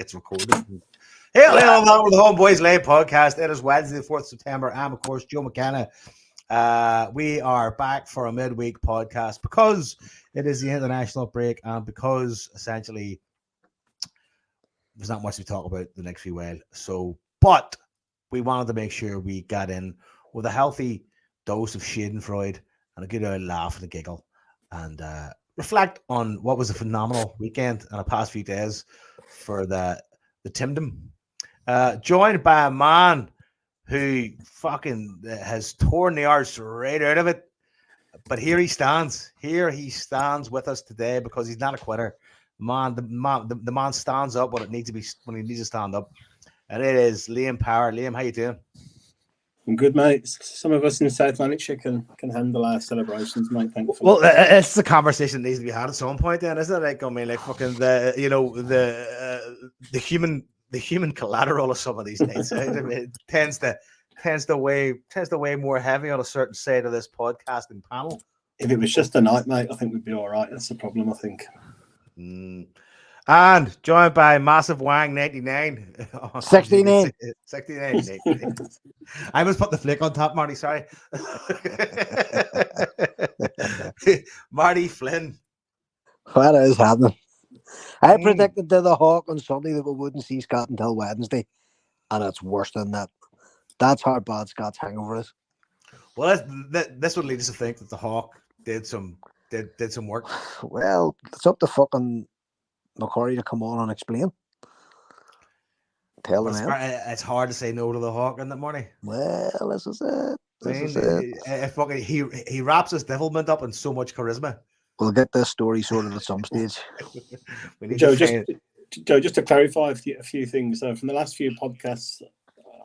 gets recorded. Hello, welcome to the HomeBhoys Live podcast. It is Wednesday, the 4th of September. I'm, of course, Joe McKenna. We are back for a midweek podcast because it is the international break and because essentially there's not much to talk about the next few while. But we wanted to make sure we got in with a healthy dose of Schadenfreude and a good old laugh and a giggle and reflect on what was a phenomenal weekend and the past few days for the Timdom. Joined by a man who fucking has torn the arse right out of it. But here he stands. Here he stands with us today because he's not a quitter. The man stands up when he needs to stand up. And it is Liam Power. Liam, how you doing? I'm good, mate. Some of us in South Lanarkshire can handle our celebrations, mate. Thankfully. Well, it's a conversation that needs to be had at some point. Then, isn't it? Like, I mean, like fucking the human collateral of some of these things it tends to weigh more heavy on a certain side of this podcasting panel. If it was just a night, mate, I think we'd be all right. That's the problem, I think. And joined by Massive Wang 99. 69. 69. I must put the flick on top, Marty. Sorry. Marty Flynn. What is happening? I predicted to the Hawk on Sunday that we wouldn't see Scott until Wednesday, and it's worse than that. That's how bad Scott's hangover is. Well, this would lead us to think that the Hawk did some work. Well, it's up to fucking McCurry to come on and explain. Tell them. It's hard to say no to the Hawk in that morning. Well, this is it. He wraps his devilment up in so much charisma. We'll get this story sorted at some stage. Joe, just to clarify a few things. From the last few podcasts,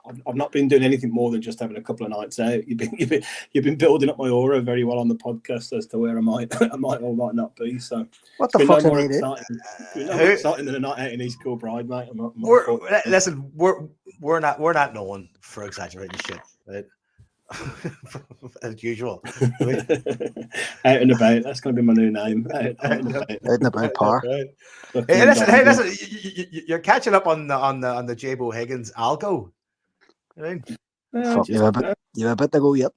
I've not been doing anything more than just having a couple of nights out. You've been building up my aura very well on the podcast as to where I might or might not be. So what the fuck's more exciting than a night out in East Kilbride, mate. Listen, we're not known for exaggerating shit, right? As usual. Out and about. That's going to be my new name. Out and about par. Hey, listen. You're catching up on the J-Bo Higgins algo. Right? You have a bit to go yet.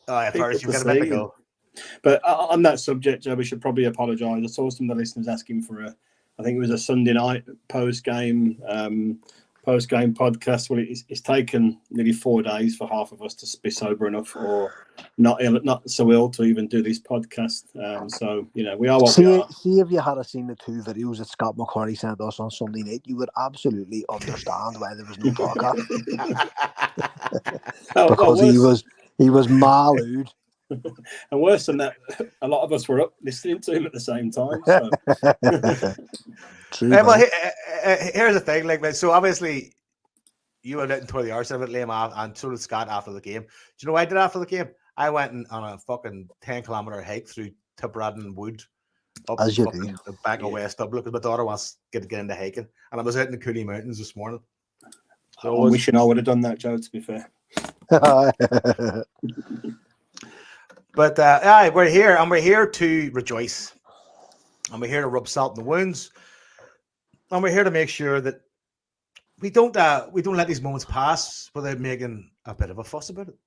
Oh, yeah, first you've got a bit to go. But on that subject, Joe, we should probably apologise. I saw some of the listeners asking for I think it was a Sunday night post-game podcast. Well, it's taken nearly 4 days for half of us to be sober enough or not so ill to even do this podcast. So, we are what we are. See, if you had seen the 2 videos that Scott McCurry sent us on Sunday night, you would absolutely understand why there was no podcast. Because he was mallude. And worse than that, a lot of us were up listening to him at the same time. So. True, well, here's the thing, so obviously you went out and tore the arse of it, Liam, and so did Scott after the game. Do you know what I did after the game? I went on a fucking 10-kilometer hike through Tipradden Wood up the back of West Dublin because my daughter wants to get into hiking, and I was out in the Cooley Mountains this morning. So I'm wishing I would have done that, Joe, to be fair. But we're here, and we're here to rejoice, and we're here to rub salt in the wounds, and we're here to make sure that we don't let these moments pass without making a bit of a fuss about it.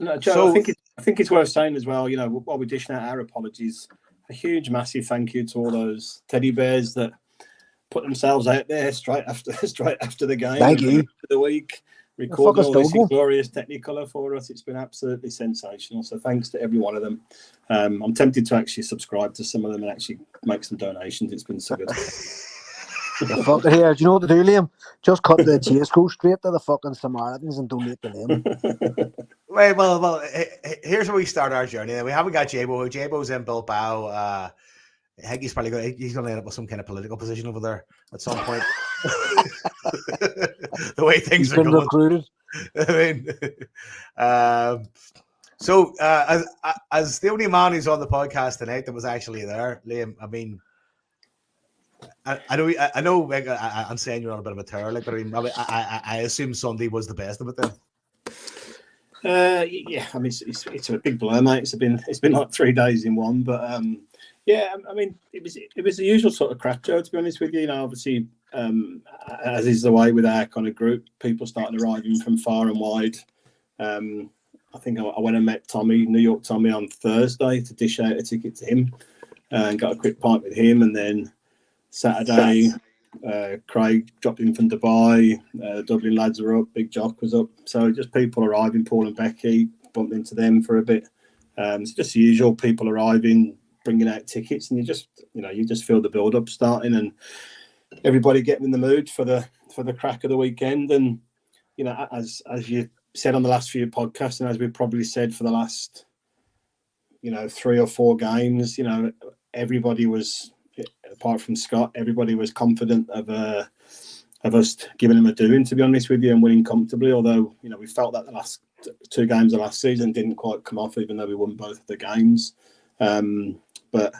No, Joe, I think it's worth saying as well. While we're dishing out our apologies, a huge, massive thank you to all those teddy bears that put themselves out there straight after the game. Thank you. The week. Recording all this glorious Technicolor for us. It's been absolutely sensational. So thanks to every one of them. I'm tempted to actually subscribe to some of them and actually make some donations. It's been so good. The fucking here, do you know what to do, Liam? Just cut the chase, go straight to the fucking Samaritans and donate to them. Right, well, here's where we start our journey. We haven't got J-Bo. J-Bo's in Bilbao. I think he's probably going to end up with some kind of political position over there at some point. The way things are going. Recruited. I mean, so as the only man who's on the podcast tonight that was actually there, Liam, I mean, I know I'm saying you're on a bit of a tear, but I assume Sunday was the best of it then. Yeah, I mean it's a big blur, mate. It's been like 3 days in one, but yeah, I mean it was the usual sort of crack, Joe. To be honest with you, obviously as is the way with our kind of group, people started arriving from far and wide. I think I went and met Tommy, New York Tommy, on Thursday to dish out a ticket to him and got a quick pint with him, and then Saturday. Craig dropped in from Dubai. Dublin lads were up. Big Jock was up. So just people arriving. Paul and Becky bumped into them for a bit. It's just the usual. People arriving, bringing out tickets, and you just feel the build up starting, and everybody getting in the mood for the crack of the weekend. And as you said on the last few podcasts, and as we've probably said for the last 3 or 4 games, everybody was. Apart from Scott, everybody was confident of us giving him a doing, to be honest with you, and winning comfortably. Although we felt that the last 2 games of last season didn't quite come off, even though we won both of the games. But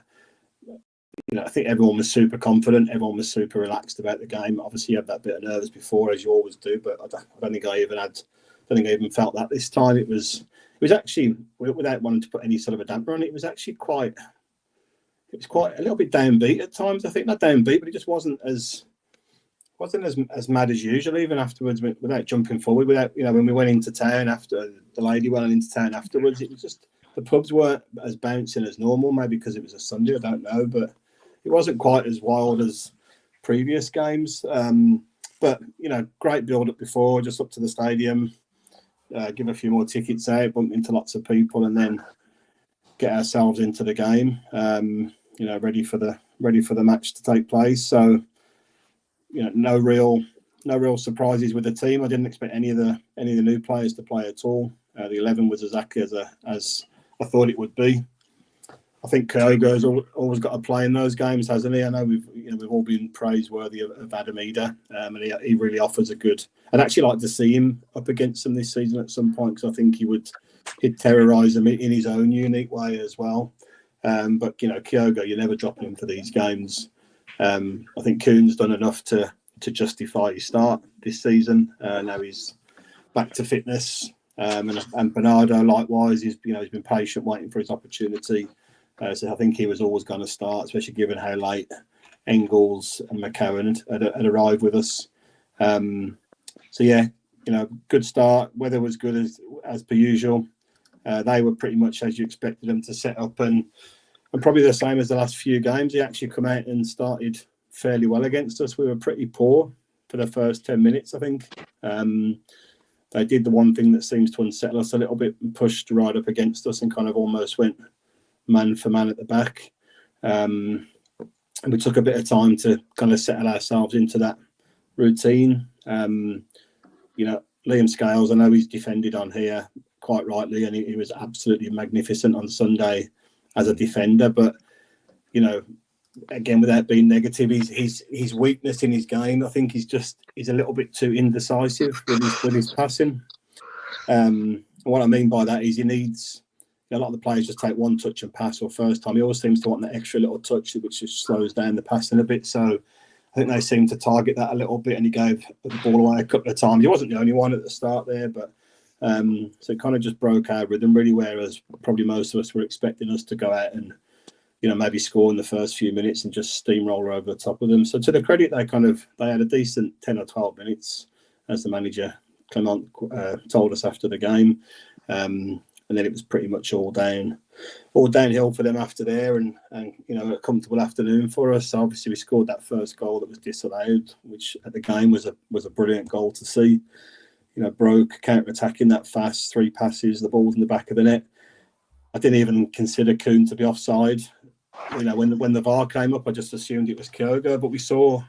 I think everyone was super confident. Everyone was super relaxed about the game. Obviously, you had that bit of nerves before, as you always do. But I don't think I even felt that this time. It was actually, without wanting to put any sort of a damper on it, it was actually quite a little bit downbeat at times. I think not downbeat, but it just wasn't as mad as usual. Even afterwards, without jumping forward, when we went into town after the lady went into town afterwards, it was just the pubs weren't as bouncing as normal. Maybe because it was a Sunday, I don't know, but it wasn't quite as wild as previous games. But great build up before, just up to the stadium, give a few more tickets out, bump into lots of people, and then get ourselves into the game. Ready for the match to take place. So, no real surprises with the team. I didn't expect any of the new players to play at all. The 11 was exactly as I thought it would be. I think Kyogo's always got to play in those games, hasn't he? I know we've all been praiseworthy of Adam Eder, and he really offers a good. I'd actually like to see him up against them this season at some point, because I think he'd terrorise them in his own unique way as well. But Kyogo, you're never dropping him for these games. I think Kuhn's done enough to justify his start this season. Now he's back to fitness, and Bernardo likewise. He's been patient, waiting for his opportunity. So I think he was always going to start, especially given how late Engels and McCowan had arrived with us. So yeah, good start. Weather was good as per usual. They were pretty much as you expected them to set up, and probably the same as the last few games. They actually come out and started fairly well against us. We were pretty poor for the first 10 minutes, I think. They did the one thing that seems to unsettle us a little bit and pushed right up against us and kind of almost went man for man at the back. And we took a bit of time to kind of settle ourselves into that routine. Liam Scales, I know he's defended on here quite rightly, and he was absolutely magnificent on Sunday as a defender. But again, without being negative, his weakness in his game, I think he's a little bit too indecisive with his passing. What I mean by that is he needs a lot of the players just take one touch and pass, or first time. He always seems to want that extra little touch, which just slows down the passing a bit. So I think they seem to target that a little bit, and he gave the ball away a couple of times. He wasn't the only one at the start there, but so it kind of just broke our rhythm really, whereas probably most of us were expecting us to go out and maybe score in the first few minutes and just steamroller over the top of them. So to the credit, they had a decent 10 or 12 minutes, as the manager Clement told us after the game. And then it was pretty much all downhill for them after there, and a comfortable afternoon for us. So obviously we scored that first goal that was disallowed, which at the game was a brilliant goal to see. Broke counter-attacking that fast, 3 passes, the ball's in the back of the net. I didn't even consider Kuhn to be offside. When the VAR came up, I just assumed it was Kyogo, but we saw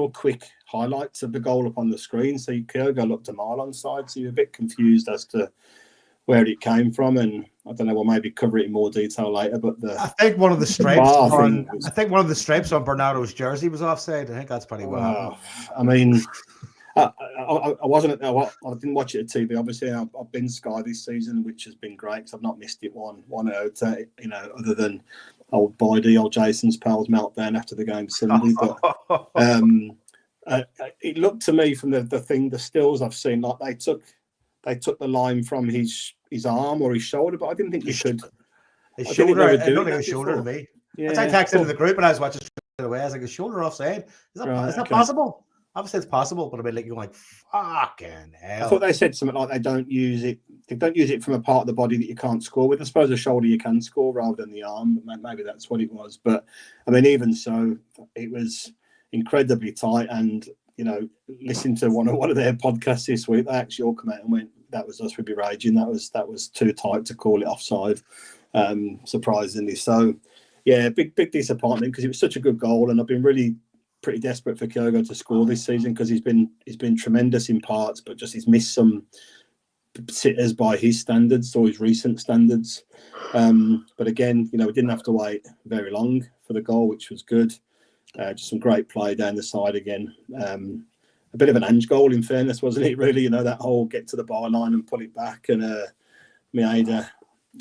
quick highlights of the goal up on the screen. So Kyogo looked a mile onside, so you're a bit confused as to where it came from, and I don't know. We'll maybe cover it in more detail later. But I think one of the stripes one of the stripes on Bernardo's jersey was offside. I think that's pretty well. I mean, I wasn't. I didn't watch it at TV. Obviously, I've been Sky this season, which has been great because I've not missed it one iota. Other than old Jason's pals meltdown after the game Sunday. But it looked to me from the stills I've seen, like they took the line from his arm or his shoulder, but I didn't think you could. His shoulder, I don't think it was shoulder before. to me. Yeah, I texted in the group and I was watching straight away. I was like, "His shoulder offside? Is that possible?" Obviously, it's possible, but I mean, like, you're like, "Fucking hell!" I thought they said something like they don't use it. They don't use it from a part of the body that you can't score with. I suppose the shoulder you can score rather than the arm. Maybe that's what it was. But I mean, even so, it was incredibly tight. And you know, listen to one of their podcasts this week. They actually all come out and went, "That was us. We'd be raging. That was too tight to call it offside." Surprisingly, so yeah, big disappointment because it was such a good goal, and I've been really pretty desperate for Kyogo to score this season because he's been tremendous in parts, but just he's missed some sitters by his standards or his recent standards. But again, you know, we didn't have to wait very long for the goal, which was good. Just some great play down the side again. A bit of an Ange goal, in fairness, wasn't it? Really, you know, that whole get to the byline and pull it back, and Mieda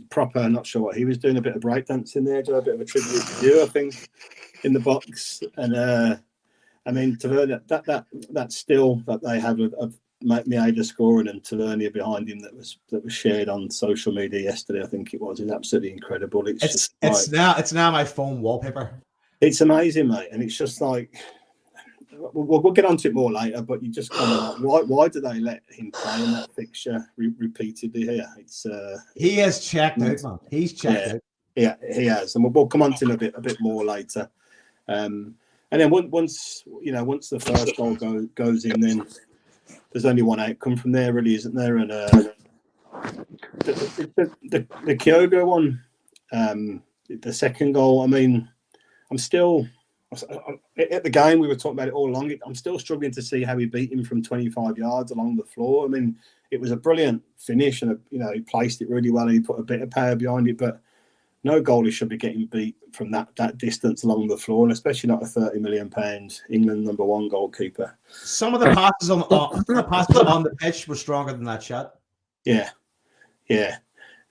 proper. Not sure what he was doing. A bit of breakdancing there, do a bit of a tribute to you, I think, in the box. And I mean, that still that they have of Mieda scoring and Tavernier behind him that was shared on social media yesterday, I think it was, is absolutely incredible. It's now my phone wallpaper. It's amazing, mate, and it's just like we'll get onto it more later. But you just kind of like, why do they let him play in that fixture repeatedly here? It's he has checked out, man. He's checked out. Yeah, he has, and we'll come on to him a bit more later. And then once the first goal goes in, then there's only one outcome from there, really, isn't there? And the Kyogo one, the second goal. I mean, I'm still at the game. We were talking about it all along. I'm still struggling to see how he beat him from 25 yards along the floor. I mean, it was a brilliant finish, and he placed it really well, and he put a bit of power behind it, but no goalie should be getting beat from that distance along the floor, and especially not a £30 million England #1 goalkeeper. Some of the passes on the pitch were stronger than that shot. Yeah.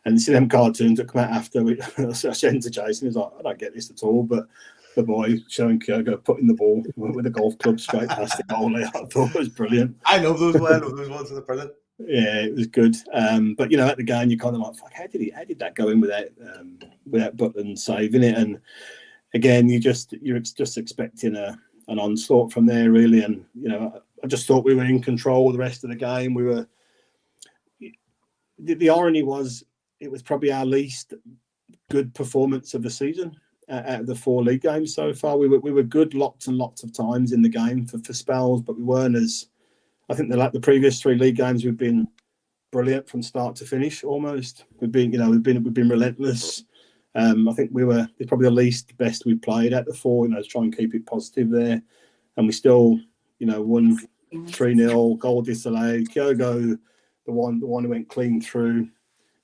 And see them cartoons that come out after. I said to Jason, he's like, "I don't get this at all," but the boy showing Kyogo putting the ball with a golf club straight past the goalie, I thought it was brilliant. I love those ones. Those ones are brilliant. Yeah, it was good. But at the game, you kind of like, fuck, how did that go in without Button saving it? And again, you're just expecting an onslaught from there, really. And I just thought we were in control the rest of the game. We were. The irony was, it was probably our least good performance of the season out of the 4 league games so far. We were good lots and lots of times in the game for spells, but we weren't as. I think the previous 3 league games we've been brilliant from start to finish. Almost we've been relentless. I think it's probably the least best we played at the 4. To try and keep it positive there, and we still won 3-0. Goal disallowed. Kyogo, the one who went clean through.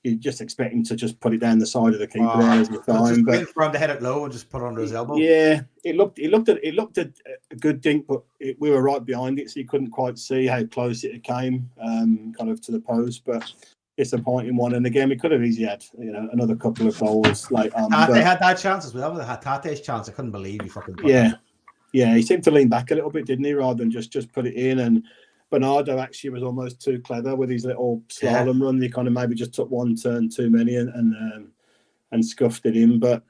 You just expect him to just put it down the side of the keeper there every time. But for him to head it low and just put it under his elbow. Yeah, it looked a good dink, but we were right behind it, so you couldn't quite see how close it came, kind of to the post. But disappointing one, and again, we could have easily had another couple of goals late on. They had that chance as well. They had Tate's chance. I couldn't believe he fucking. Yeah, he seemed to lean back a little bit, didn't he, rather than just put it in. And Bernardo actually was almost too clever with his little slalom run. He kind of maybe just took one turn too many and scuffed it in. But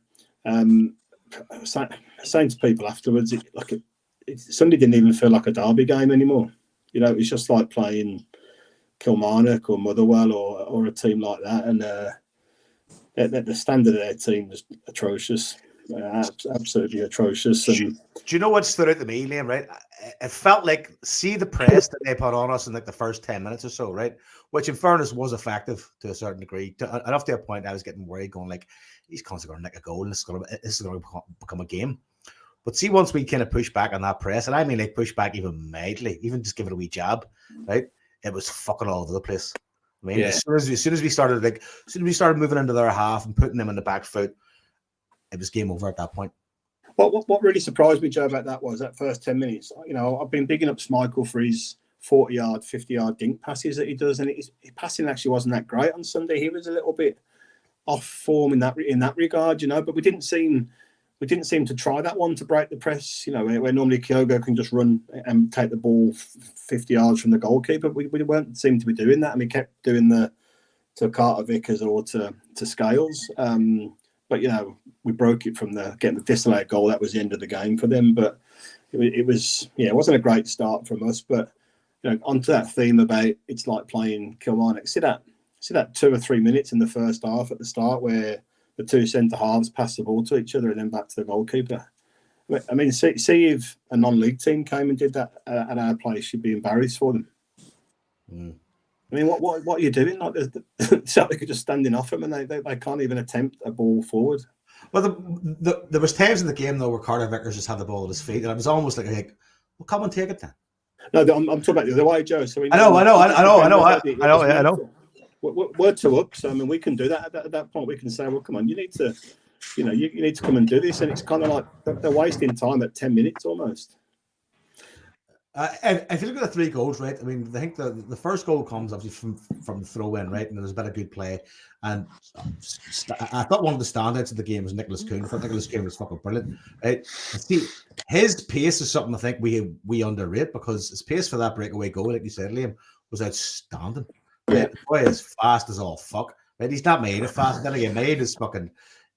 saying to people afterwards, it suddenly didn't even feel like a derby game anymore. It's just like playing Kilmarnock or Motherwell or a team like that. And the standard of their team was atrocious. Absolutely atrocious. And do you know what stood out to me, Liam? Right, it felt like the press that they put on us in like the first 10 minutes or so, right? Which, in fairness, was effective to a certain degree. Enough to a point, I was getting worried, going like, "These cunts are going to nick a goal, and this is going to become a game." But once we kind of push back on that press, and I mean like push back even mildly, even just give it a wee jab, right? It was fucking all over the place. I mean, as soon as we started moving into their half and putting them in the back foot, it was game over at that point. What really surprised me, Joe, about that was that first 10 minutes. I've been bigging up Schmeichel for his 40-yard, 50-yard dink passes that he does, and his passing actually wasn't that great on Sunday. He was a little bit off form in that regard, but we we didn't seem to try that one to break the press. Where normally Kyogo can just run and take the ball 50 yards from the goalkeeper. We weren't seem to be doing that, and we kept doing to Carter Vickers or to Scales. But we broke it from getting the disallowed goal. That was the end of the game for them. But it wasn't a great start from us. But onto that theme about it's like playing Kilmarnock. See that 2 or 3 minutes in the first half at the start where the two centre halves pass the ball to each other and then back to the goalkeeper. I mean, see if a non-league team came and did that at our place, you'd be embarrassed for them. Mm. I mean, what are you doing? Like, Celtic are just standing off them, and they can't even attempt a ball forward. Well, there was times in the game though where Carter Vickers just had the ball at his feet, and it was almost like, well, come and take it then. No, I'm talking about the other way, Joe. So I know. We're 2 up, so I mean, we can do that at that point. We can say, well, come on, you need to, you need to come and do this, and it's kind of like they're wasting time at 10 minutes almost. If you look at the 3 goals, right? I mean, I think the first goal comes obviously from the throw in, right? And there's a bit of good play. And I thought one of the standouts of the game was Nicholas Kuhn. I thought Nicholas Kuhn was fucking brilliant, right? And see, his pace is something I think we underrate, because his pace for that breakaway goal, like you said, Liam, was outstanding. Right? The boy is fast as all fuck. Right? He's not made of fast. Then again, made is fucking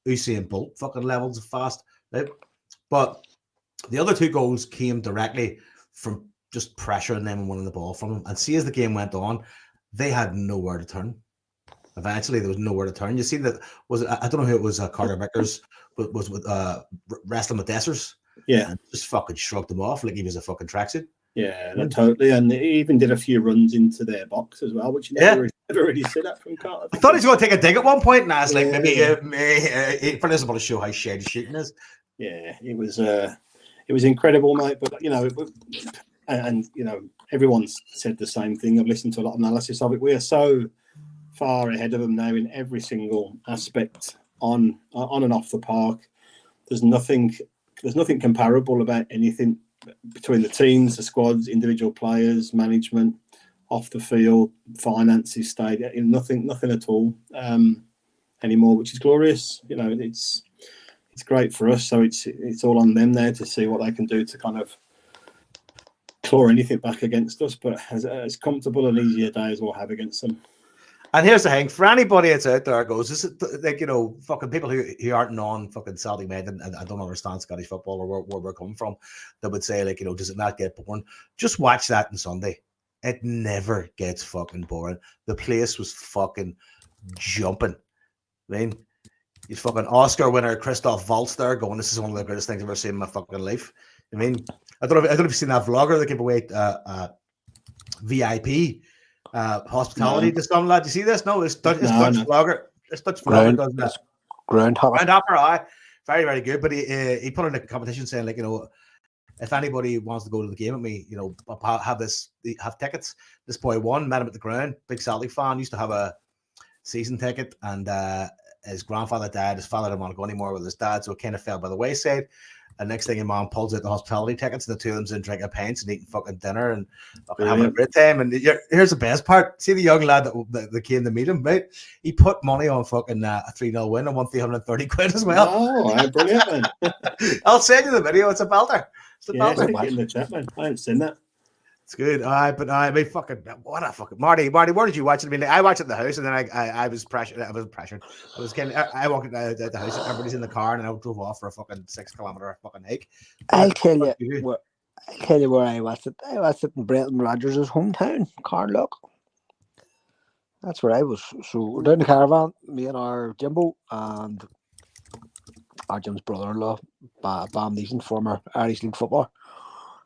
Usain Bolt fucking levels of fast. Right? But the other 2 goals came directly from just pressuring them and winning the ball from them. And see, as the game went on, they had nowhere to turn. Eventually, there was nowhere to turn. You see that I don't know who it was. Carter Vickers was with wrestling with Dessers. Yeah, and just fucking shrugged them off like he was a fucking tracksuit. Yeah, totally. And he even did a few runs into their box as well, which you never really see that from Carter. I thought he was going to take a dig at one point, and I was like, maybe for this, I want to show how shady shooting is. Yeah, it was incredible, mate. But everyone's said the same thing. I've listened to a lot of analysis of it. We are so far ahead of them now in every single aspect on and off the park. There's nothing comparable about anything between the teams, the squads, individual players, management, off the field, finances, stadium. Nothing at all anymore, which is glorious. It's great for us. So it's all on them there to see what they can do to kind of claw anything back against us. But as comfortable and easy a day as we'll have against them. And here's the thing: for anybody that's out there goes, this is like, fucking people who aren't fucking Celtic men and don't understand Scottish football or where we're coming from, that would say, like, does it not get boring? Just watch that on Sunday. It never gets fucking boring. The place was fucking jumping. I mean, you fucking Oscar winner Christoph Waltz there going, this is one of the greatest things I've ever seen in my fucking life. I mean, I don't know if you've seen that vlogger that gave away VIP hospitality to some lad. You see this? No, it's Dutch vlogger. It's Dutch vlogger does that. Groundhopper, aye. Very, very good. But he put in a competition saying, like, if anybody wants to go to the game with me, have tickets. This boy won, met him at the ground. Big Celtic fan, used to have a season ticket, and his grandfather died. His father didn't want to go anymore with his dad, so it kind of fell by the wayside. And next thing, your mom pulls out the hospitality tickets, and the 2 of them's in drinking pints and eating fucking dinner and fucking having a great time. And here's the best part: see the young lad that came to meet him, right? He put money on fucking a 3-0 win and won 330 quid as well. Oh, brilliant, man! I'll send you the video. It's a belter. It's a belter. Stick it in the chat, man. I haven't seen that. It's good. I mean, fucking what a fucking Marty, where did you watch it? I mean, I watched it in the house, and then I was pressured. I wasn't pressured. I walked out the house, everybody's in the car, and I drove off for a fucking 6-kilometer fucking hike. I'll tell you where I watched it. I watched it in Brendan Rodgers' hometown, Carnlough. That's where I was. So we're down the caravan, me and our Jimbo and our Jim's brother-in-law, Bam Neeson, former Irish League footballer.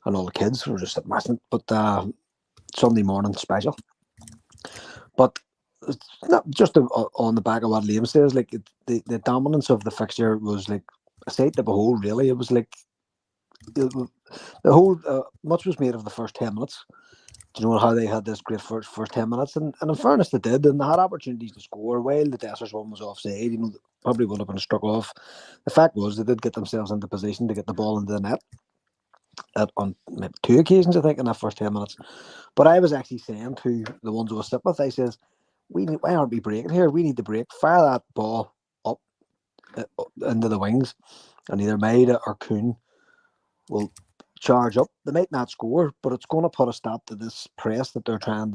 And all the kids were just watching it, but Sunday morning special. But it's not just on the back of what Liam says, like the dominance of the fixture was like a sight to behold, really. It was like the whole, much was made of the first 10 minutes. Do you know how they had this great first 10 minutes? And in fairness, they did, and they had opportunities to score while the Dessers one was offside. Probably would have been struck off. The fact was, they did get themselves into position to get the ball into the net. On maybe 2 occasions, I think, in that first 10 minutes. But I was actually saying to the ones I was sitting with, I says, why aren't we breaking here? We need to break. Fire that ball up into the wings. and either Maida or Kuhn will charge up. They might not score, but it's going to put a stop to this press that they're trying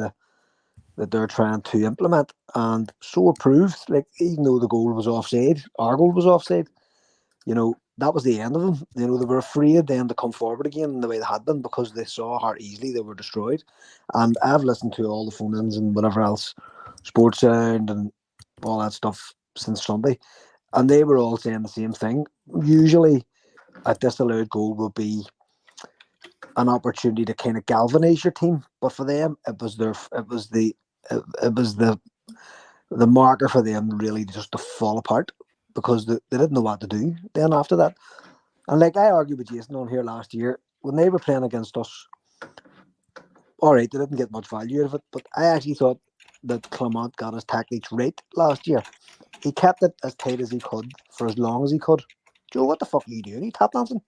to implement. And so it proved. Like, even though the goal was offside, our goal was offside. That was the end of them. They were afraid then to come forward again in the way they had been, because they saw how easily they were destroyed. And I've listened to all the phone-ins and whatever else, Sports Sound and all that stuff since Sunday, and they were all saying the same thing. Usually a disallowed goal will be an opportunity to kind of galvanize your team, but for them it was the marker for them really just to fall apart, because they didn't know what to do then after that. And like I argued with Jason on here last year, when they were playing against us, all right, they didn't get much value out of it, but I actually thought that Clement got his tactics right last year. He kept it as tight as he could for as long as he could. Joe, what the fuck are you doing? Are you tap dancing?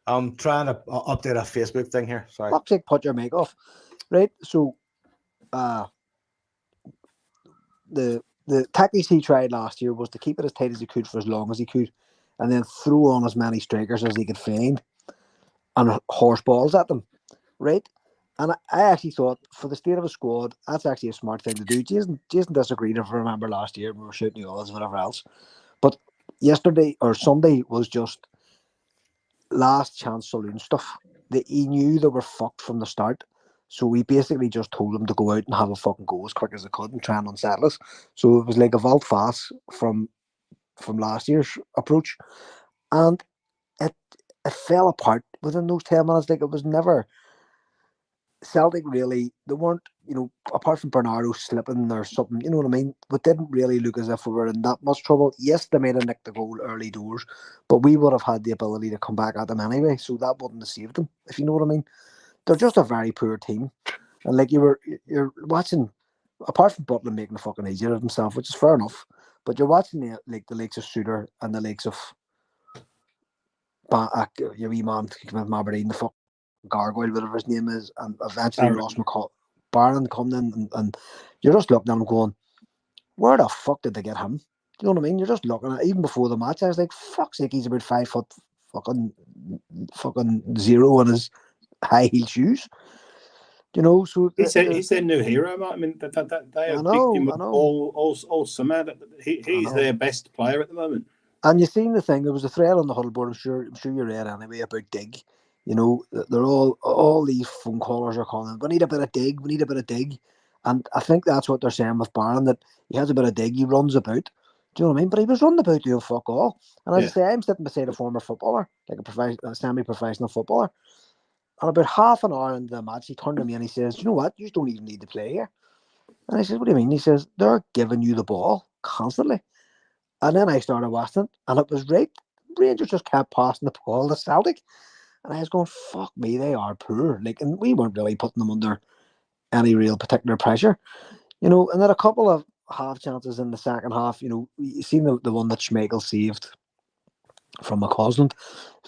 I'm trying to update a Facebook thing here. Sorry. Fuck's sake, put your mic off. Right, so the tactics he tried last year was to keep it as tight as he could for as long as he could, and then throw on as many strikers as he could find and horse balls at them, right? And I actually thought, for the state of a squad, that's actually a smart thing to do. Jason disagreed, if I remember last year, we were shooting the odds, whatever else. But yesterday or Sunday was just last chance saloon stuff. He knew they were fucked from the start. So we basically just told them to go out and have a fucking go as quick as they could and try and unsettle us. So it was like a volte-face from last year's approach. And it fell apart within those 10 minutes. Like, it was never... Celtic really, they weren't, apart from Bernardo slipping or something, you know what I mean? But didn't really look as if we were in that much trouble. Yes, they might have nicked the goal early doors, but we would have had the ability to come back at them anyway, so that wouldn't have saved them, if you know what I mean. They're just a very poor team. And like, you're watching, apart from Butler making a fucking idiot of himself, which is fair enough, but you're watching the likes of Suter and the likes of your wee man from Aberdeen, the fuck Gargoyle, whatever his name is, and eventually Ross McCall Barron coming in, and you're just looking at him going, where the fuck did they get him? Do you know what I mean? You're just looking at, even before the match, I was like, fuck's sake, he's about 5 foot fucking zero in his high heel shoes. So he's their new hero, Mark. I mean, they have picked him up all summer. He's their best player at the moment. And you seen the thing, there was a thread on the huddle board, I'm sure you read anyway, about Dig. They're all these phone callers are calling, we need a bit of dig. And I think that's what they're saying with Barron, that he has a bit of dig, he runs about. Do you know what I mean? But he was running about doing fuck all. And as I say, I'm sitting beside a former footballer, like a semi-professional footballer. And about half an hour into the match, he turned to me and he says, you know what? You don't even need to play here. And I said, what do you mean? He says, they're giving you the ball constantly. And then I started watching it, and it was right. Rangers just kept passing the ball to Celtic. And I was going, fuck me, they are poor. Like, and we weren't really putting them under any real particular pressure. And then a couple of half chances in the second half, you seen the one that Schmeichel saved from McCausland.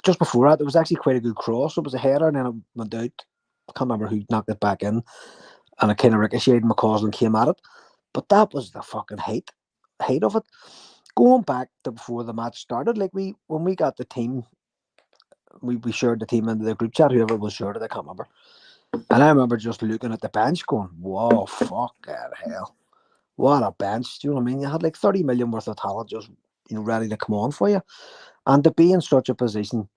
Just before that, there was actually quite a good cross. It was a header, and then it went out. I can't remember who knocked it back in. And it kind of ricocheted, and McCausland came at it. But that was the fucking height of it. Going back to before the match started, like when we got the team, we shared the team into the group chat, whoever was shared it, I can't remember. And I remember just looking at the bench going, whoa, fuck that hell. What a bench. Do you know what I mean? You had like 30 million worth of talent just ready to come on for you. And to be in such a position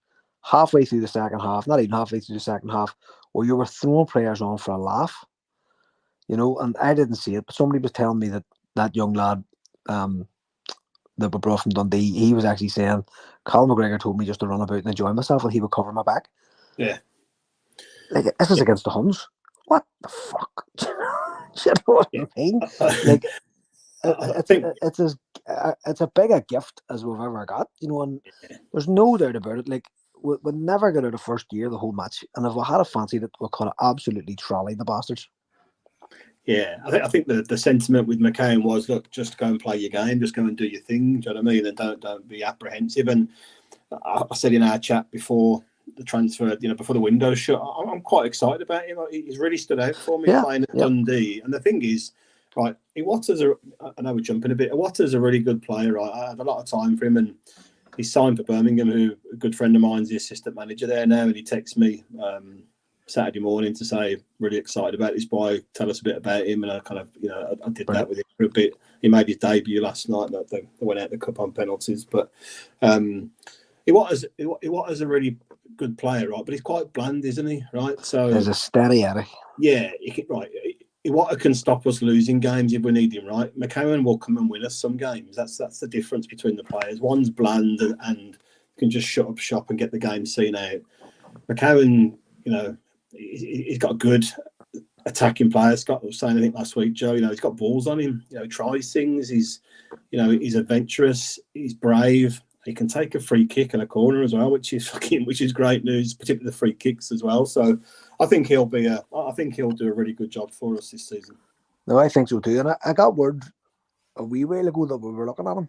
halfway through the second half, not even halfway through the second half, where you were throwing players on for a laugh, and I didn't see it, but somebody was telling me that young lad, that were brought from Dundee, he was actually saying, Colin McGregor told me just to run about and enjoy myself and he would cover my back. Yeah. Like, this is against the Huns. What the fuck? Do you know what I mean? Like, it's a bigger gift as we've ever got, and there's no doubt about it. Like, we never got out of first gear the whole match, and if we had a fancy that, we could have absolutely trolleyed the bastards. Yeah, I think the sentiment with McCain was, look, just go and play your game, just go and do your thing. Do you know what I mean? And don't be apprehensive. And I said in our chat before the transfer, before the window shut, I'm quite excited about him. He's really stood out for me playing at Dundee. And the thing is, right, I know we're jumping a bit. Iwata's a really good player. Right? I have a lot of time for him, and he's signed for Birmingham, who a good friend of mine's the assistant manager there now, and he texts me Saturday morning to say, really excited about this boy, tell us a bit about him. And I kind of, I did that with him for a bit. He made his debut last night. They went out the cup on penalties, but he was a really good player, right? But he's quite bland, isn't he? Right. So there's a steady Eddie. Yeah, right. What can stop us losing games if we need him, right? McCowan will come and win us some games. That's the difference between the players. One's bland and can just shut up shop and get the game seen out. McCowan, he's got a good attacking player. Scott was saying, I think last week, Joe, he's got balls on him. He tries things. He's adventurous. He's brave. He can take a free kick and a corner as well, which is great news, particularly the free kicks as well. So I think he'll do a really good job for us this season. No, I think so too. And I got word a wee while ago that we were looking at him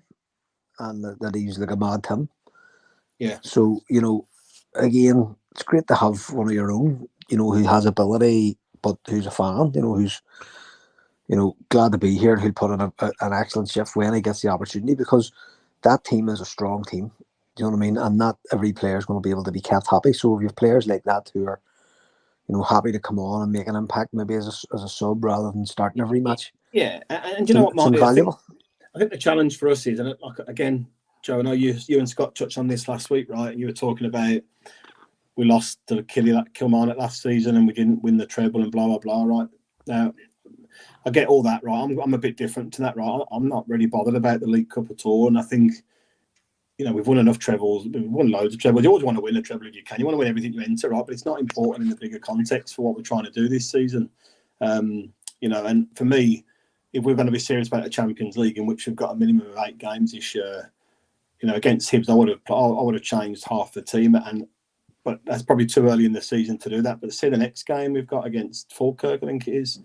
and that he's like a mad Tim. Yeah. So, again, it's great to have one of your own, who has ability, but who's a fan, who's, glad to be here, who'll put in an excellent shift when he gets the opportunity, because that team is a strong team. Do you know what I mean? And not every player is going to be able to be kept happy. So if you have players like that who are, happy to come on and make an impact, maybe as a sub rather than starting every match. Yeah, and you know what, Marty? I think the challenge for us is, and again, Joe, I know you and Scott touched on this last week, right? And you were talking about we lost to Kilmarnock last season and we didn't win the treble and blah blah blah, right? Now, I get all that, right? I'm a bit different to that, right? I'm not really bothered about the League Cup at all, and I think we've won enough trebles. We've won loads of trebles. You always want to win a treble if you can. You want to win everything you enter, right? But it's not important in the bigger context for what we're trying to do this season. And for me, if we're going to be serious about the Champions League, in which we've got a minimum of 8 games this year, against Hibs, I would have changed half the team, but that's probably too early in the season to do that. But say the next game we've got against Falkirk, I think it is,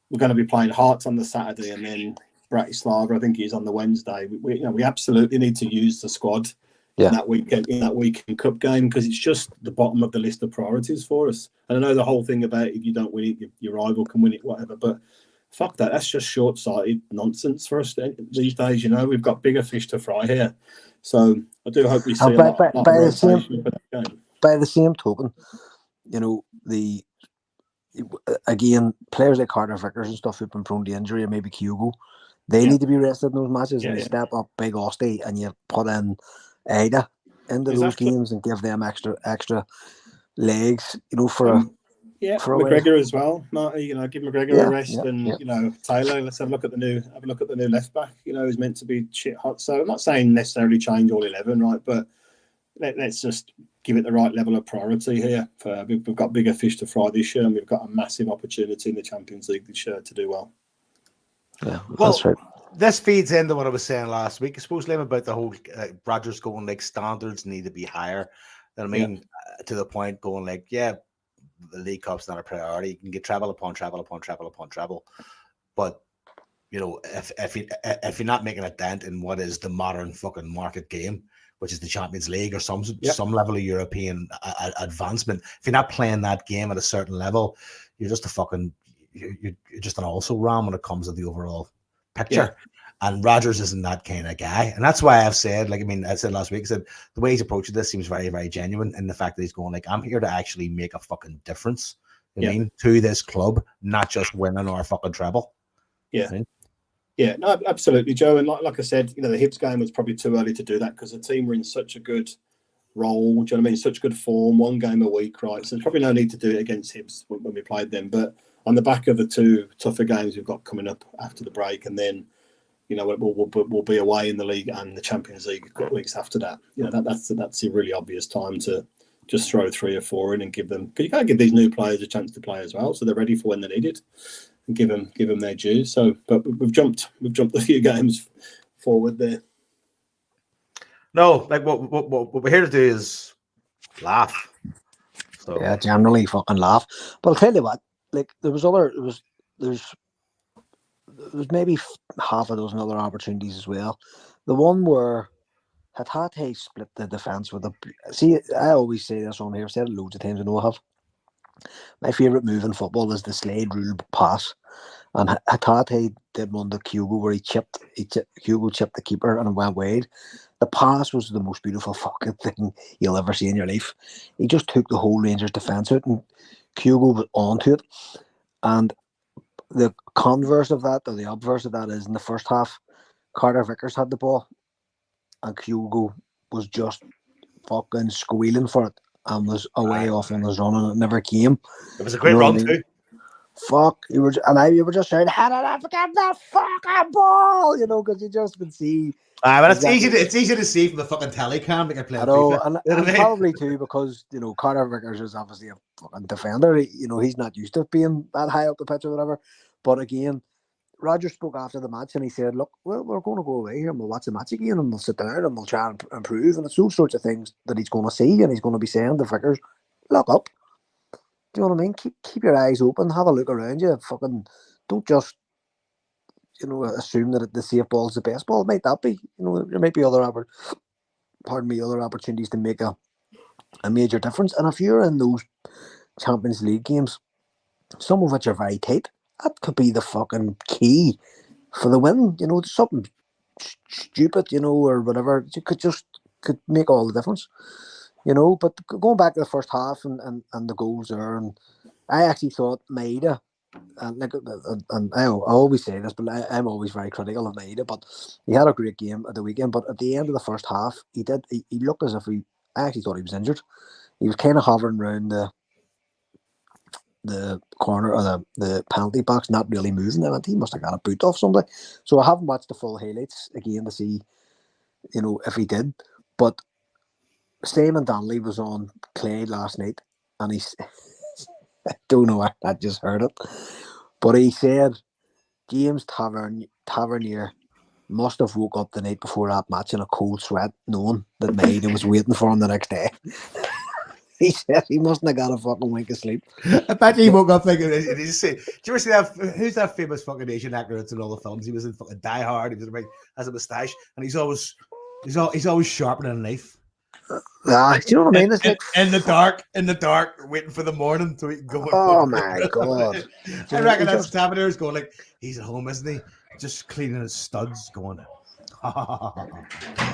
we're going to be playing Hearts on the Saturday and then Bratislava, I think it is, on the Wednesday. We absolutely need to use the squad in that weekend cup game, because it's just the bottom of the list of priorities for us. And I know the whole thing about if you don't win it, your rival can win it, whatever. But fuck that. That's just short-sighted nonsense for us these days. We've got bigger fish to fry here. So I do hope we see a lot of rotation for that game. By the same token, again, players like Carter Vickers and stuff who've been prone to injury, and maybe Kyogo, they need to be rested in those matches, and you step up Big Osty and you put in Ada into those games and give them extra legs, for a McGregor as well, Marty. Give McGregor a rest, and Taylor. Let's have a look at the new left back. Who's meant to be shit hot. So I'm not saying necessarily change all 11, right? But let's just give it the right level of priority here. We've got bigger fish to fry this year, and we've got a massive opportunity in the Champions League this year to do well. Yeah, that's right. This feeds into what I was saying last week, I suppose, Liam, about the whole Rodgers going like standards need to be higher. To the point going like, the League Cup's not a priority. You can get travel upon travel upon travel upon travel, but if you're not making a dent in what is the modern fucking market game, which is the Champions League or some level of European advancement, if you're not playing that game at a certain level, you're just you're just an also ram when it comes to the overall picture. And Rodgers isn't that kind of guy, and that's why I've said, I said last week, I said the way he's approaching this seems very, very genuine in the fact that he's going like, I'm here to actually make a fucking difference. To this club, not just winning our fucking treble. Yeah, no, absolutely, Joe. And like I said, the Hibs game was probably too early to do that because the team were in such a good role. Do you know what I mean? Such good form, 1 game a week, right? So there's probably no need to do it against Hibs when we played them. But on the back of the 2 tougher games we've got coming up after the break, and then we'll be away in the league and the Champions League a couple of weeks after that. That's a really obvious time to just throw 3 or 4 in and give them. Because you can't give these new players a chance to play as well, so they're ready for when they need it, and give them their due. So, but we've jumped a few games forward there. No, what we're here to do is laugh. So generally fucking laugh. But I'll tell you what, there's maybe half a dozen other opportunities as well. The one where Hatate split the defence with I always say this on here, I've said it loads of times, I know I have. My favourite move in football is the Slade rule pass. And Hatate did one to Kyogo where Kyogo chipped the keeper and it went wide. The pass was the most beautiful fucking thing you'll ever see in your life. He just took the whole Rangers defence out, and Kyogo was onto it. And the converse of that, or the obverse of that, is in the first half, Carter Vickers had the ball, and Kyogo was just fucking squealing for it and was away off on his run, and it never came. It was a great run too. Fuck, you were just saying, how did I forget that fucking ball? Because you just can see. But it's easy to see from the fucking telecam that you're playing FIFA. And it's probably too because Carter Vickers is obviously a fucking defender. He's not used to being that high up the pitch or whatever. But again, Roger spoke after the match and he said, "Look, we're going to go away here and we'll watch the match again and we'll sit down and we'll try and improve." And it's those sorts of things that he's going to see, and he's going to be saying to Vickers, "Look up." Do you know what I mean? Keep your eyes open. Have a look around you. Fucking don't just assume that the safe ball is the best ball. It might not be. There might be other opportunities to make a major difference. And if you're in those Champions League games, some of which are very tight, that could be the fucking key for the win. Something stupid, or whatever. It could make all the difference. But going back to the first half and the goals there, and I actually thought Maeda, and I always say this, but I'm always very critical of Maeda, but he had a great game at the weekend. But at the end of the first half, he looked as if I actually thought he was injured. He was kind of hovering around the corner or the penalty box, not really moving. And he must have got a boot off something. So I haven't watched the full highlights again to see, if he did. But Simon Donnelly was on Clay last night, and he's I don't know, I just heard it, but he said James Tavernier must have woke up the night before that match in a cold sweat, knowing that Maeda was waiting for him the next day. He said he mustn't have got a fucking wink of sleep. I bet he woke up thinking, did you ever see that? Who's that famous fucking Asian actor that's in all the films? He was in fucking Die Hard. He was has a moustache, and he's always sharpening a knife. Do you know what I mean? It's in the dark, waiting for the morning so he can go. Oh my god! I reckon that's Taverniers going like he's at home, isn't he? Just cleaning his studs, going.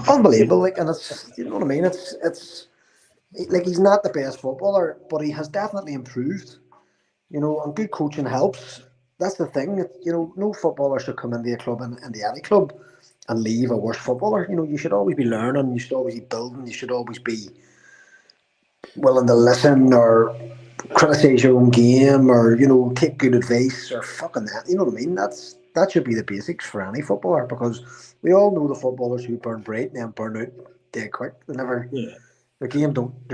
Unbelievable! And it's what I mean. It's like he's not the best footballer, but he has definitely improved. And good coaching helps. That's the thing. No footballer should come into a club and into any club and leave a worse footballer. You should always be learning, you should always be building, you should always be willing to listen or criticise your own game or, take good advice or fucking that. You know what I mean? That should be the basics for any footballer, because we all know the footballers who burn bright and then burn out dead quick. They never their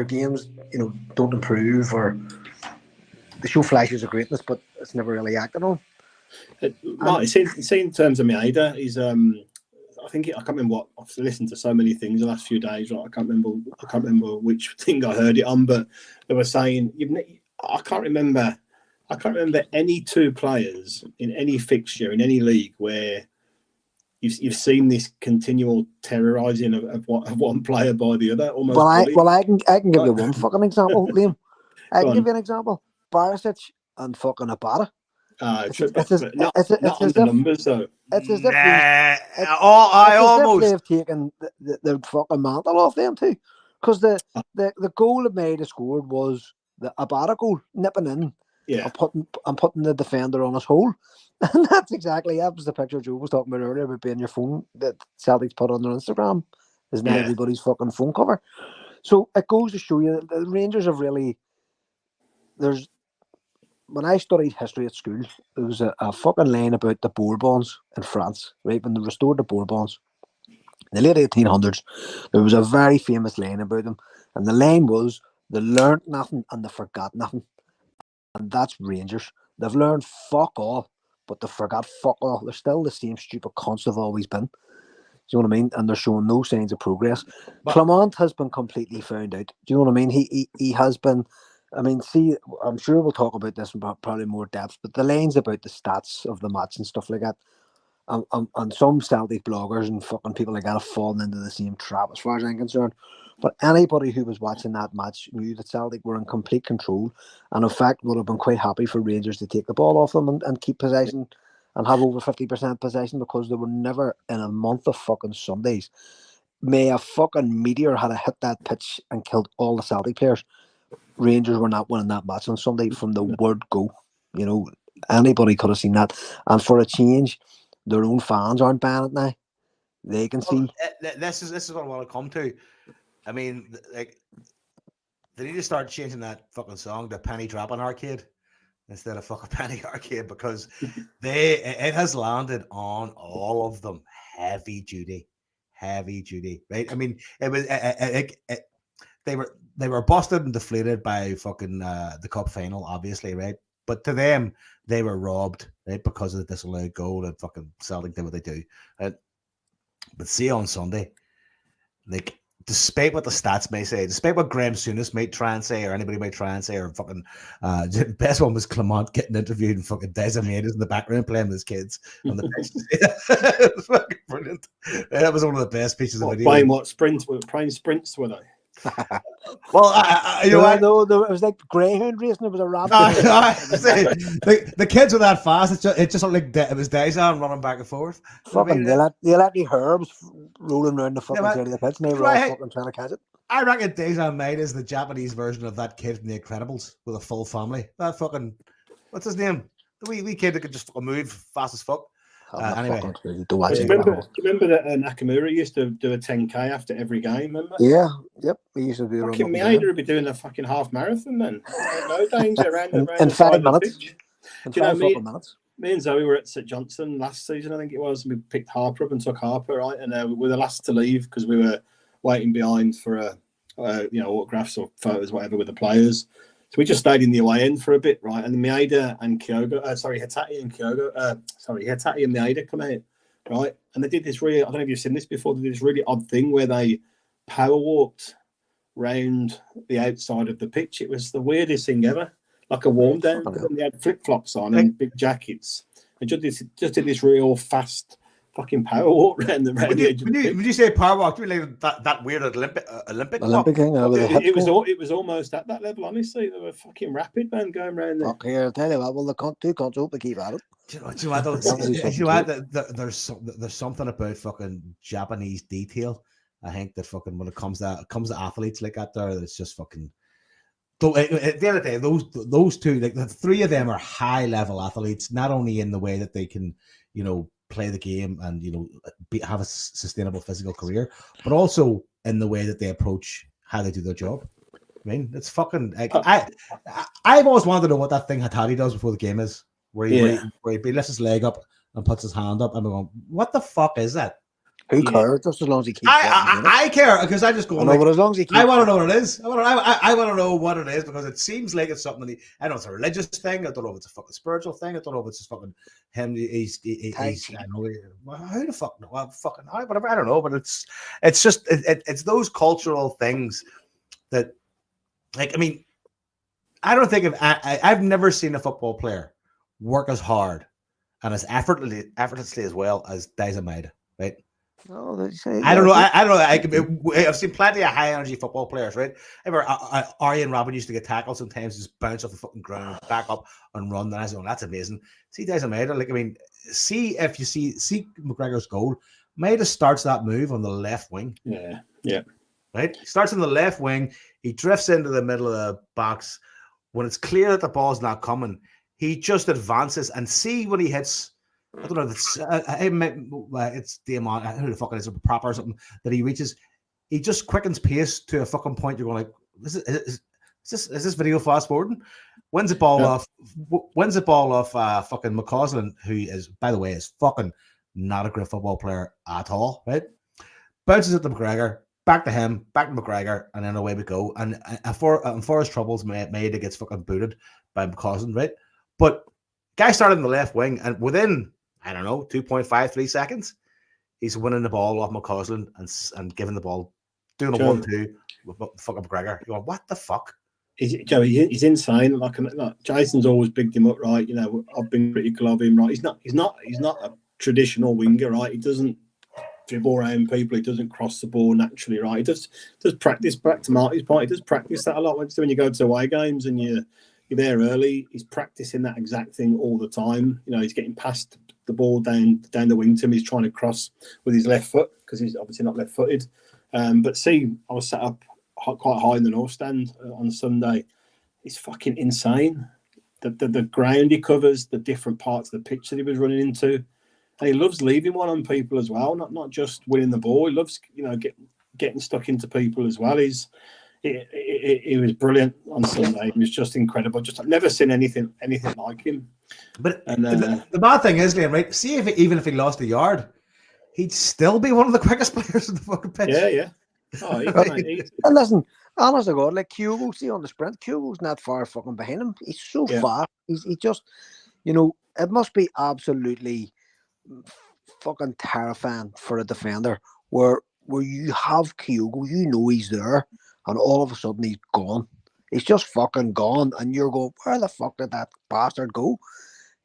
games don't improve, or they show flashes of greatness but it's never really acted on. Marty, see in terms of Maeda, he's I can't remember what. I've listened to so many things the last few days. Right? I can't remember which thing I heard it on, but they were saying I can't remember any two players in any fixture in any league where you've seen this continual terrorising of one player by the other. Almost. I can give you one fucking example, Liam. I can give you an example. Barisic and fucking Abada. It's as if numbers though. It's as if they've taken the fucking mantle off them too, because the goal that Maeda scored was the Abada goal, nipping in, and putting the defender on his hole, and that was the picture Joe was talking about earlier about being your phone that Celtics put on their Instagram is now everybody's fucking phone cover. So it goes to show you that the Rangers have really when I studied history at school, there was a fucking line about the Bourbons in France, right? When they restored the Bourbons in the late 1800s, there was a very famous line about them. And the line was, they learned nothing and they forgot nothing. And that's Rangers. They've learned fuck all, but they forgot fuck all. They're still the same stupid cunts they've always been. Do you know what I mean? And they're showing no signs of progress. Clement has been completely found out. Do you know what I mean? He has been... I mean, see, I'm sure we'll talk about this in probably more depth, but the lines about the stats of the match and stuff like that, and some Celtic bloggers and fucking people like that have fallen into the same trap as far as I'm concerned. But anybody who was watching that match knew that Celtic were in complete control, and in fact would have been quite happy for Rangers to take the ball off them and keep possession and have over 50% possession, because they were never in a month of fucking Sundays may a fucking meteor had hit that pitch and killed all the Celtic players, Rangers were not winning that match on Sunday from the word go. You know, anybody could have seen that. And for a change, their own fans aren't banned it now. They can see. This is what I want to come to. I mean, like, they need to start changing that fucking song to Penny Dropping Arcade instead of fucking Penny Arcade, because it has landed on all of them heavy duty, right? I mean, it was they were busted and deflated by fucking the cup final, obviously, right? But to them, they were robbed, right, because of the disallowed goal and fucking Celtic did what they do. Right? But see on Sunday, like, despite what the stats may say, despite what Graham Souness might try and say, or anybody might try and say, or fucking the best one was Clement getting interviewed and fucking Desamedas in the background playing with his kids on the pitch. It was fucking brilliant. That was one of the best pieces of video. Playing sprints were they? Well, you know, it was like greyhound racing. It was a rabbit. The kids were that fast. It just looked like it was Dejan running back and forth. Fucking, they let the herbs rolling around the fucking side of the pitch, and they were all fucking trying to catch it. I reckon Dejan Maid is the Japanese version of that kid from The Incredibles with a full family. That fucking, what's his name? The wee kid that could just move fast as fuck. Anyway, do you remember that Nakamura used to do a 10K after every game? Remember? Yeah, yep. He used to do. Fucking Maida would be doing a fucking half marathon then. No danger around in 5 minutes. Do you know me and Zoe were at St Johnstone last season, I think it was. And we picked Harper up and took Harper, right? And we were the last to leave because we were waiting behind for autographs or photos, whatever, with the players. So we just stayed in the away end for a bit, right? And Maeda and Hitati and Maeda come out, right? And they did this really, I don't know if you've seen this before, they did this really odd thing where they power walked round the outside of the pitch. It was the weirdest thing ever, like a warm down. They had flip-flops on and big jackets. And just did this real fast fucking power walk around the edge of the pitch. When you say power walk, do you mean like that weird Olympic thing? It was almost at that level, honestly. They were fucking rapid, man, going around there. Okay, I'll tell you what, well, the two can't hope to keep at it. Do you know what? There's something about fucking Japanese detail. I think that fucking when it comes to athletes like that, there, it's just fucking. So at the end of the day, those two, like the three of them, are high level athletes. Not only in the way that they can, play the game and have a sustainable physical career, but also in the way that they approach how they do their job. I mean, it's fucking. Like, I've always wanted to know what that thing Hatari does before the game is, where he lifts his leg up and puts his hand up, and we're going, "What the fuck is that?" Who cares? Just as long as he keeps. I care because I just go. But as long as he keeps, I want to know what it is. I want to know what it is because it seems like it's something. I don't know if it's a religious thing. I don't know if it's a fucking spiritual thing. I don't know if it's just fucking him. He's I know. Who the fuck? Well, fucking whatever. I don't know. But it's just it's those cultural things that, like, I mean, I don't think I've never seen a football player work as hard and as effortlessly as well as Daisa Maeda, right? No, I don't know. I've seen plenty of high energy football players, right? I remember Arjen Robben used to get tackled sometimes, just bounce off the fucking ground, back up and run. And I was going, that's amazing. See, Daisa Maeda, like, I mean, see McGregor's goal. Maeda starts that move on the left wing. Yeah. Right? He starts on the left wing. He drifts into the middle of the box. When it's clear that the ball's not coming, he just advances and see when he hits. I don't know if it's the amount, who the fuck it is, proper or something that he reaches. He just quickens pace to a fucking point. You're going like, is this video fast forwarding? Wins the ball off fucking McCausland, who is, by the way, is fucking not a great football player at all, right? Bounces it to McGregor, back to him, back to McGregor, and then away we go. And for his troubles, Maeda gets fucking booted by McCausland, right? But guy started in the left wing, and within, I don't know, 2.53 seconds, he's winning the ball off McCausland and giving the ball, doing a 1-2 with fucking McGregor. You're going, what the fuck? He's insane. Like Jason's always bigged him up, right? I've been pretty critical of him, right? He's not a traditional winger, right? He doesn't dribble around people. He doesn't cross the ball naturally, right? He does practice. Back to Marty's point, he does practice that a lot. When you go to away games and you're there early, he's practicing that exact thing all the time. He's getting past the ball down the wing to him. He's trying to cross with his left foot because he's obviously not left-footed. But see, I was set up quite high in the north stand on Sunday. It's fucking insane. The ground he covers, the different parts of the pitch that he was running into. And he loves leaving one on people as well, not just winning the ball. He loves, getting stuck into people as well. He was brilliant on Sunday. He was just incredible. I've never seen anything like him. But the bad thing is, Liam, right? See, even if he lost a yard, he'd still be one of the quickest players in the fucking pitch. Yeah. Oh, and listen, honest to God, like Kyogo, see on the sprint, Kyogo's not far fucking behind him. He's so fast. He just, it must be absolutely fucking terrifying for a defender where you have Kyogo, he's there, and all of a sudden he's gone. He's just fucking gone, and you're going, where the fuck did that bastard go?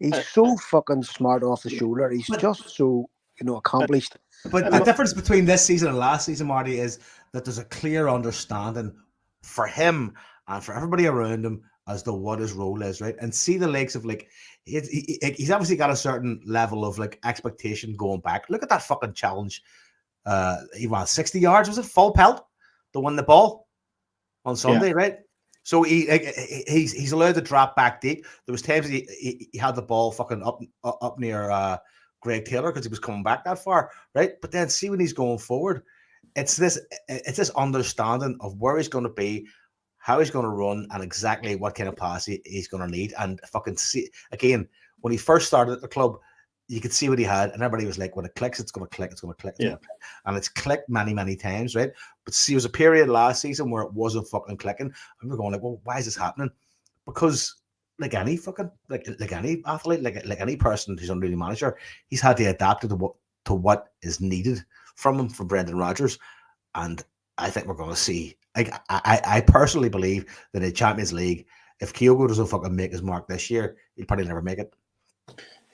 He's so fucking smart off the shoulder. He's just so accomplished. But the difference between this season and last season, Marty, is that there's a clear understanding for him and for everybody around him as to what his role is, right? And see the likes of he's obviously got a certain level of expectation going back. Look at that fucking challenge. He ran 60 yards. Was it full pelt to win the ball on Sunday, right? So he's allowed to drop back deep. There was times he had the ball fucking up near Greg Taylor because he was coming back that far, right? But then see when he's going forward, it's this understanding of where he's going to be, how he's going to run, and exactly what kind of pass he's going to need. And fucking see again, when he first started at the club, you could see what he had, and everybody was like, when it clicks, it's going to click, it's going to click. And it's clicked many, many times, right? But see, there was a period last season where it wasn't fucking clicking, and we're going like, well, why is this happening? Because like any fucking like any athlete, like any person who's under the manager, he's had to adapt to what is needed from him, from Brendan Rodgers. And I think we're going to see. I personally believe that in Champions League, if Kyogo doesn't fucking make his mark this year, he'll probably never make it.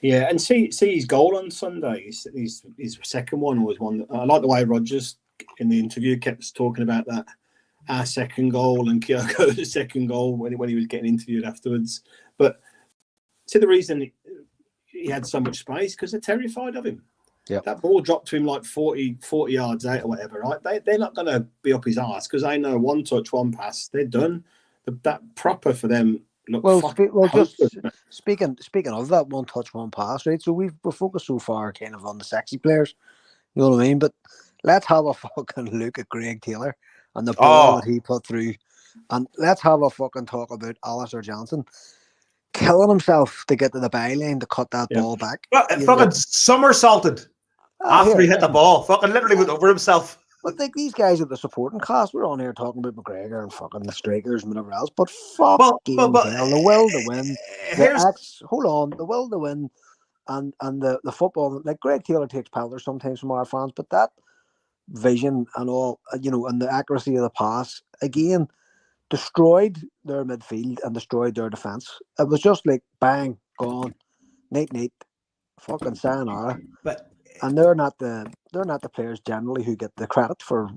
Yeah, and see his goal on Sunday. His second one was one. I like the way Rodgers in the interview kept talking about that. Our second goal and Kyogo's second goal when he was getting interviewed afterwards. But see the reason he had so much space because they're terrified of him. Yeah, that ball dropped to him like 40 yards out or whatever, right? They're not going to be up his arse because they know one touch, one pass, they're done. That proper for them. Just speaking of that one touch, one pass, right? So we're focused so far kind of on the sexy players, you know what I mean? But let's have a fucking look at Greg Taylor and the ball that he put through, and let's have a fucking talk about Alistair Johnson killing himself to get to the byline to cut that ball back. Well, fucking somersaulted after he hit the ball. Fucking literally went over himself. But like these guys at the supporting cast, we're on here talking about McGregor and fucking the strikers and whatever else. But fucking hell, the will to win, the will to win, and the football. Like Greg Taylor takes pelters sometimes from our fans, but that vision and all, and the accuracy of the pass again destroyed their midfield and destroyed their defense. It was just like bang, gone, night, fucking sayonara. And they're not the players generally who get the credit for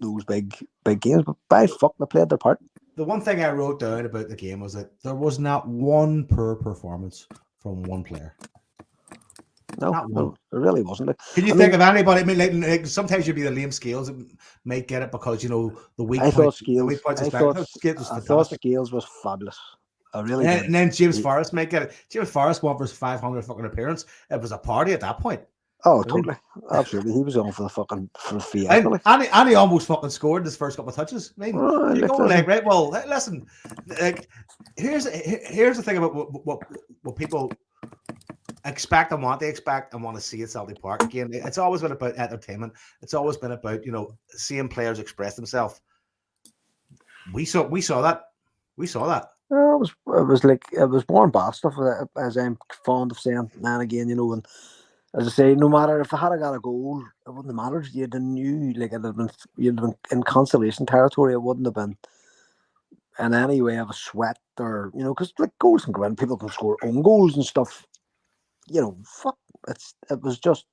those big games, but by fuck they played their part. The one thing I wrote down about the game was that there was not one poor performance from one player. No, it really wasn't. Can you think of anybody? I mean, like sometimes you'd be the Liam Scales that might get it because the weak points. I thought Scales was fabulous. I really did. And then James Forrest might get it. James Forrest won for his 500 fucking appearance. It was a party at that point. Oh, totally, absolutely. He was on for the fee. And he almost fucking scored his first couple of touches. I mean, you're going like, right? Well, listen. Like, here's the thing about what people expect and want to expect and want to see at Celtic Park. Again, it's always been about entertainment. It's always been about seeing players express themselves. We saw that. It was warm bath stuff, as I'm fond of saying now and again, and as I say, no matter if they had got a goal, it wouldn't have mattered. You'd have been in consolation territory. It wouldn't have been in any way of a sweat or because like goals can go in, people can score own goals and stuff. Fuck, it was just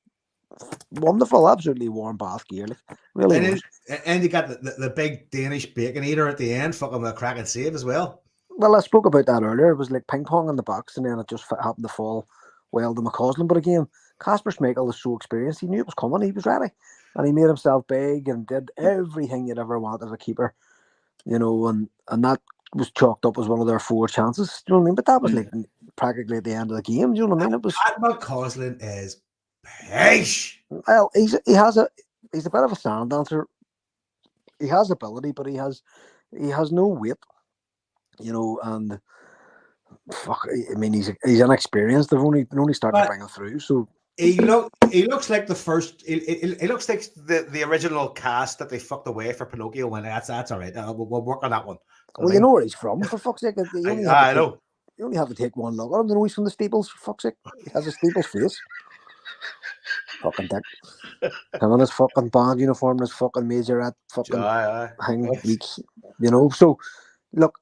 wonderful, absolutely warm bath gear, really. And you got the big Danish bacon eater at the end, fucking with a cracking save as well. Well, I spoke about that earlier. It was like ping pong in the box, and then it just happened to fall well to McCausland. But again, Kasper Schmeichel is so experienced. He knew it was coming. He was ready. And he made himself big and did everything you'd ever want as a keeper. You know, and that was chalked up as one of their 4 chances. Do you know what I mean? But that was like practically at the end of the game. Do you know what I mean? It was. McCausland is pish. Well, he's a bit of a sound dancer. He has ability, but he has no weight. You know, and fuck. I mean, he's inexperienced. They've only started to bring him through. So he looks like the first. He looks like the original cast that they fucked away for Pinocchio. When that's all right. We'll work on that one. Well, you know where he's from, for fuck's sake. I know. You only have to take one look at him to know he's from the Steeples, for fuck's sake. He has a Steeples face. Fucking dick. Him in his fucking band uniform, his fucking majorette fucking thing. You know, so look,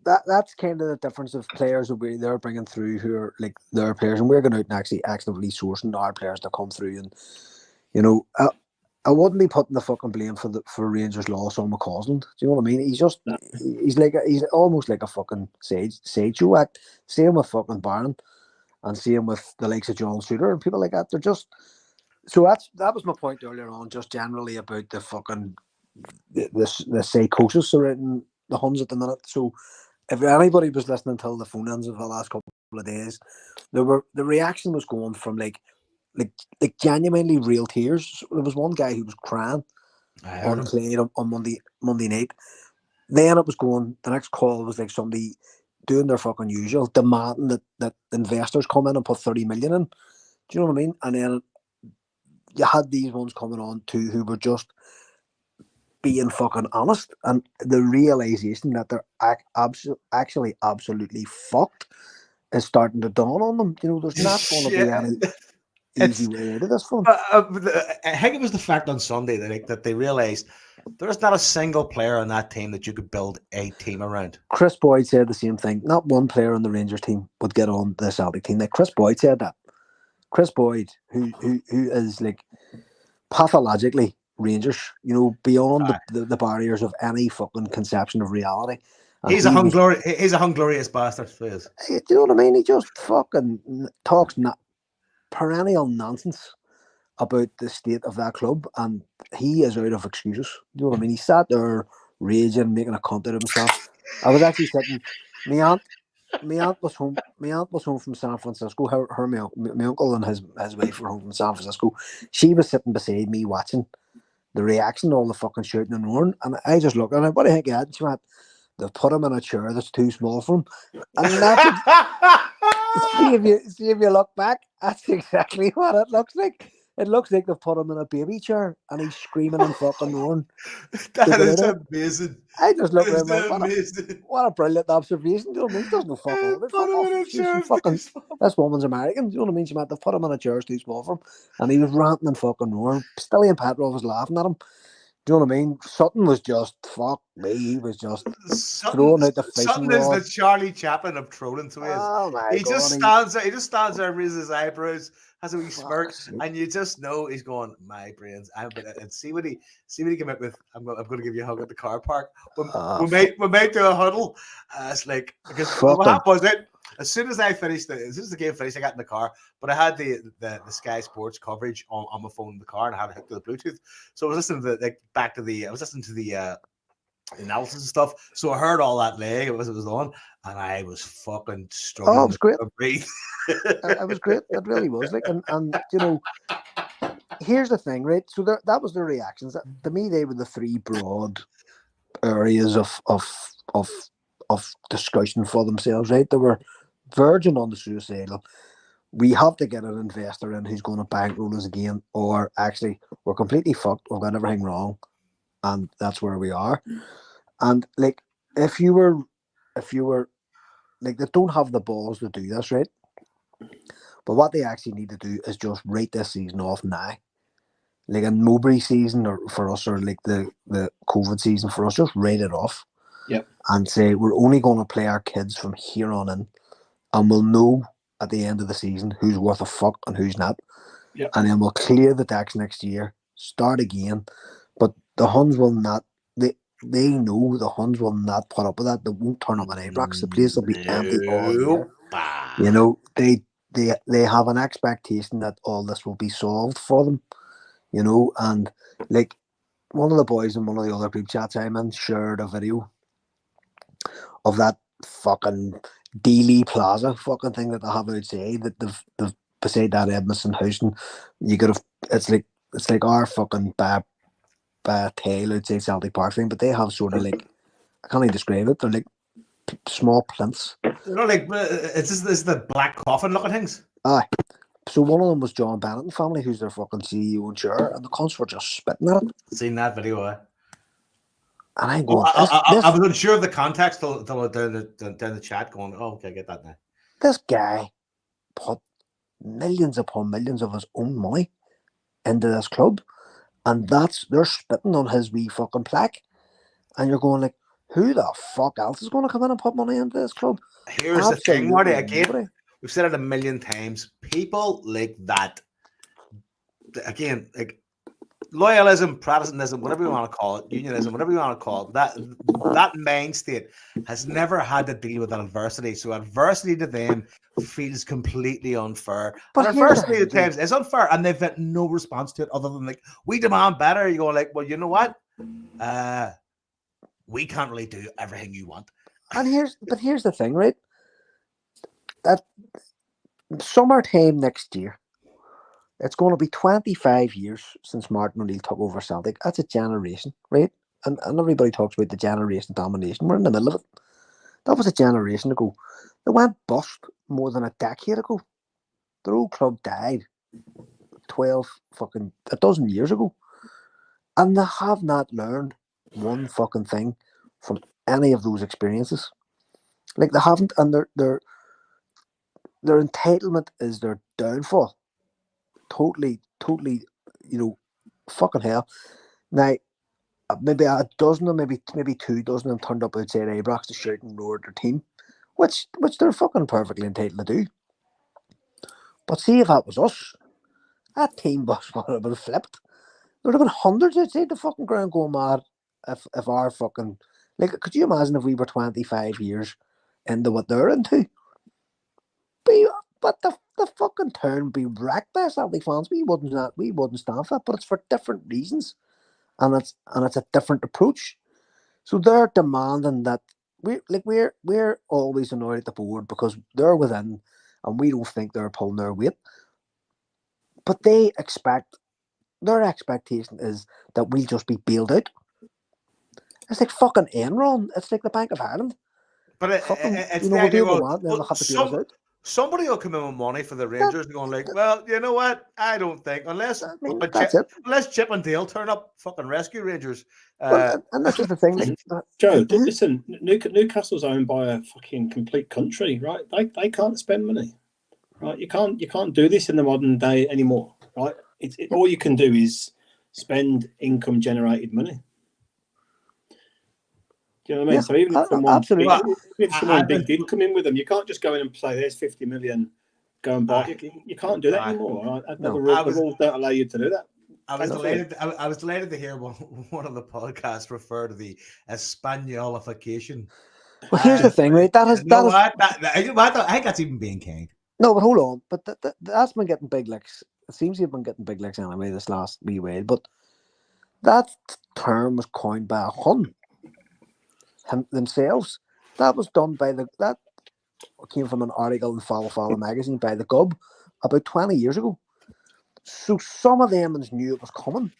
that's kind of the difference of players that they're bringing through who are like their players, and we're going out and actually actively sourcing our players to come through. And you know, I wouldn't be putting the fucking blame for Rangers' loss on McCausland. Do you know what I mean? He's just he's almost like a fucking sideshow act. Same with fucking Barron, and same with the likes of John Suter and people like that. They're just so that was my point earlier on, just generally about the fucking the psychosis surrounding the Huns at the minute. So if anybody was listening to the phone ends of the last couple of days, the reaction was going from like genuinely real tears. There was one guy who was crying on Clay on Monday night. Then it was going. The next call was like somebody doing their fucking usual, demanding that investors come in and put 30 million in. Do you know what I mean? And then you had these ones coming on too who were just being fucking honest, and the realization that they're actually absolutely fucked is starting to dawn on them. You know, there's not going to be any easy way out of this film. I think it was the fact on Sunday that they realized there's not a single player on that team that you could build a team around. Chris Boyd said the same thing. Not one player on the Rangers team would get on the Celtic team. Like Chris Boyd said that. Chris Boyd, who is like pathologically Rangers, you know, beyond the barriers of any fucking conception of reality. And he's a hunglorious bastard. Do you know what I mean? He just fucking talks perennial nonsense about the state of that club, and he is out of excuses. You know what I mean? He sat there raging, making a cunt out of himself. I was actually sitting. My aunt was home. My aunt was home from San Francisco. My uncle and his wife were home from San Francisco. She was sitting beside me watching the reaction to all the fucking shouting and roaring, and I just looked at her. What do you think he had? She went, "They've put him in a chair that's too small for him." And that's see if you look back, that's exactly what it looks like. It looks like they've put him in a baby chair and he's screaming and fucking roaring. That is amazing. I just look at him. What a brilliant observation. Do you know what I mean? There's no fucking. This woman's American. Do you know what I mean? She meant they've put him in a chair that's too small for him, and he was ranting and fucking roaring. Stilly and Petrov was laughing at him. Do you know what I mean? Sutton was just fuck me. He was just throwing out the fishing Sutton rod. is the Charlie Chaplin of trolling to his. Oh my he God, just stands there. He just stands there, raises his eyebrows, has a wee smirk, and you just know he's going, "My brains." And see what he came up with. I'm going to give you a hug at the car park. We made to a huddle. It's like because what happened was it. As soon as the game finished, I got in the car, but I had the Sky Sports coverage on my phone in the car, and I had it hooked to the Bluetooth. So I was listening to the analysis and stuff. So I heard all that leg. It was on, and I was fucking struggling. Oh, it was great. To breathe. It was great. It really was. Like, and you know, here's the thing, right? So that was the reactions. To me, they were the 3 broad areas of discussion for themselves, right? They were verging on the suicidal. We have to get an investor in who's going to bankroll us again, or actually we're completely fucked. We've got everything wrong, and that's where we are. And like, if you were like, they don't have the balls to do this, right? But what they actually need to do is just write this season off now. Like a Mowbray season, or for us, or like the COVID season for us, just write it off. Yep. And say we're only going to play our kids from here on in, and we'll know at the end of the season who's worth a fuck and who's not. Yep. And then we'll clear the decks next year, start again. But the Huns will not. They know the Huns will not put up with that. They won't turn up an Ibrox. The place will be empty all year. You know, they they have an expectation that all this will be solved for them, you know, and like one of the boys in one of the other group chats I'm in shared a video of that fucking Dealey Plaza fucking thing that they have outside that they've beside that Edmondson house, and you could have it's like our fucking bad tail outside Celtic Park thing, but they have sort of like I can't even describe it. They're like small plinths. You know, like it's this the black coffin looking things. Aye. So one of them was John Bennett and family, who's their fucking CEO and chair, and the cunts were just spitting at it. Seen that video, And I'm going, I was unsure of the context till down the chat going, oh, okay, I get that now. This guy put millions upon millions of his own money into this club, and they're spitting on his wee fucking plaque. And you're going like, who the fuck else is going to come in and put money into this club? Here's the thing, Marty, again, we've said it a million times. People like that, again, like loyalism, Protestantism, whatever you want to call it, unionism, whatever you want to call it, that mind state has never had to deal with adversity. So adversity to them feels completely unfair. But adversity at times is unfair, and they've had no response to it other than like, we demand better. You go like, well, you know what? We can't really do everything you want. And here's the thing, right? That summertime next year, it's going to be 25 years since Martin O'Neill took over Celtic. That's a generation, right? And everybody talks about the generation domination. We're in the middle of it. That was a generation ago. They went bust more than a decade ago. Their old club died a dozen years ago. And they have not learned one fucking thing from any of those experiences. Like they haven't, and their entitlement is their downfall. Totally, fucking hell. Now, maybe a dozen or maybe 2 dozen of them turned up outside Ibrox to shout and roar at their team, which they're fucking perfectly entitled to do. But see if that was us, that team bus would have been flipped. There would have been hundreds outside the fucking ground going mad if our fucking... Like, could you imagine if we were 25 years into what they're into? But the fucking town be wrecked by Celtic fans. We wouldn't stand for that, but it's for different reasons, and it's a different approach. So they're demanding that we're always annoyed at the board because they're within, and we don't think they're pulling their weight. But their expectation is that we'll just be bailed out. It's like fucking Enron. It's like the Bank of Ireland. But it's the idea somebody will come in with money for the Rangers and going like, well, you know what? I don't think unless Chip and Dale turn up, fucking rescue Rangers. And this is the thing, Joe. Listen, Newcastle's owned by a fucking complete country, right? They can't spend money, right? You can't do this in the modern day anymore, right? All you can do is spend income generated money. Do you know what I mean? Yeah, so even if someone big did come in with them, you can't just go in and play, there's 50 million, go and buy it. You can't do that anymore. Right? The rules don't allow you to do that. I was delighted to hear one of the podcasts refer to the Espanyolification. Well, here's the thing, right? I think that's even being kind. No, but hold on. But that's been getting big licks. It seems you've been getting big licks anyway this last wee while. But that term was coined by a Hun themselves. That was done by that came from an article in Follow magazine by the Gub about 20 years ago. So some of them knew it was coming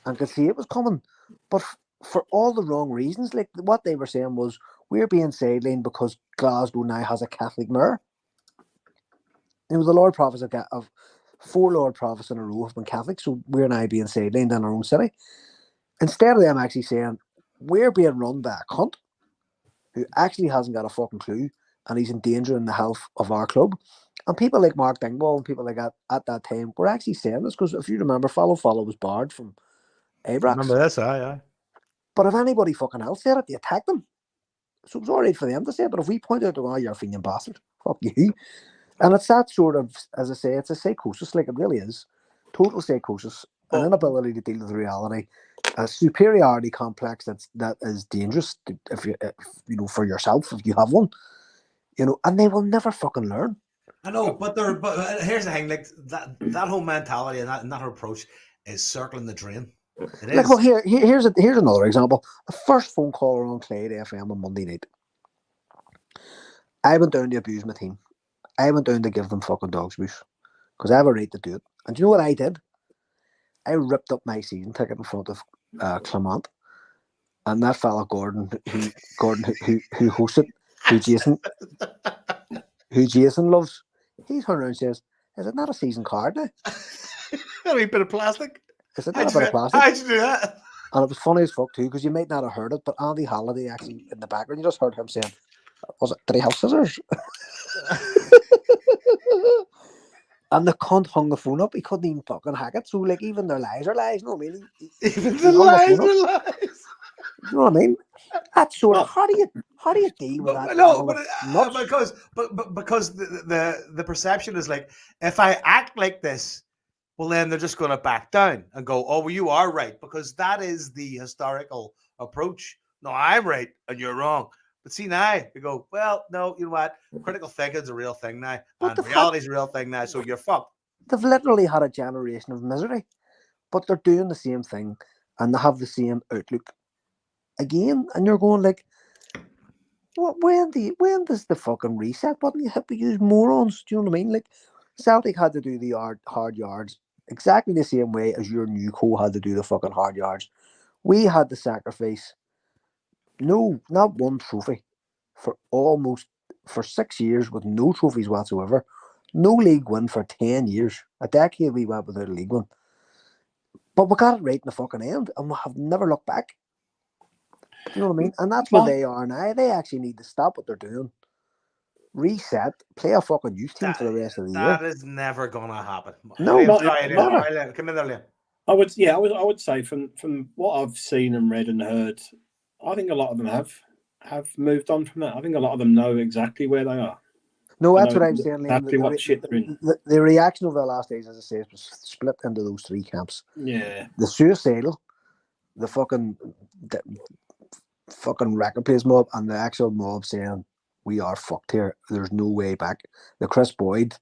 and could see it was coming, but for all the wrong reasons. Like what they were saying was, we're being sidelined because Glasgow now has a Catholic mayor. It was the Lord Prophets of 4 Lord Prophets in a row have been Catholic, so we're now being sidelined in our own city. Instead of them actually saying, we're being run by a cunt who actually hasn't got a fucking clue, and he's endangering the health of our club. And people like Mark Dingwall and people like that at that time were actually saying this, because if you remember, Follow was barred from Ibrox. Remember this, aye. But if anybody fucking else said it, they attacked them. So it was all right for them to say it, but if we point out, oh, you're a Fenian bastard, fuck you. And it's that sort of, as I say, it's a psychosis, like it really is. Total psychosis, an inability to deal with reality, a superiority complex that is dangerous if you know, for yourself, if you have one, you know, and they will never fucking learn. I know, but here's the thing: like that whole mentality and that approach is circling the drain. It is. Like, well, here's another example. The first phone call on Clyde FM on Monday night. I went down to abuse my team. I went down to give them fucking dog's abuse because I have a right to do it. And do you know what I did? I ripped up my season ticket in front of Clement, and that fella Gordon who hosted, who Jason loves. He's turned around and says, "Is it not a season card now? A wee bit of plastic. Is it not a bit of plastic?" How'd you do that? And it was funny as fuck too, because you might not have heard it, but Andy Halliday actually in the background, you just heard him saying, did he have scissors? And the cunt hung the phone up. He couldn't even fucking hack it. So, like, even their lies are lies. No, I mean, even the lies are lies. You know what I mean? That's so. How do you deal with that? No, because the perception is like, if I act like this, well, then they're just going to back down and go, "Oh, well, you are right," because that is the historical approach. No, I'm right and you're wrong. But see, now we go, well, no, you know what? Critical thinking is a real thing now, and reality is a real thing now, so you're fucked. They've literally had a generation of misery, but they're doing the same thing, and they have the same outlook again, and you're going like, what? When does the fucking reset button you hit? We use morons. Do you know what I mean? Like, Celtic had to do the hard yards exactly the same way as your new co had to do the fucking hard yards. We had to sacrifice not one trophy for 6 years with no trophies whatsoever. No league win for 10 years. A decade we went without a league win. But we got it right in the fucking end, and we have never looked back. Do you know what I mean? And that's where they are now. They actually need to stop what they're doing. Reset, play a fucking youth team for the rest of the year. That is never gonna happen. No, come in there, Liam. I would say from what I've seen and read and heard, I think a lot of them have moved on from that. I think a lot of them know exactly where they are. No, that's what I'm saying, Liam. Exactly what shit they're in. The reaction over the last days, as I say, was split into those three camps. Yeah. The suicidal, the fucking record place mob, and the actual mob saying, we are fucked here. There's no way back. The Chris Boyd,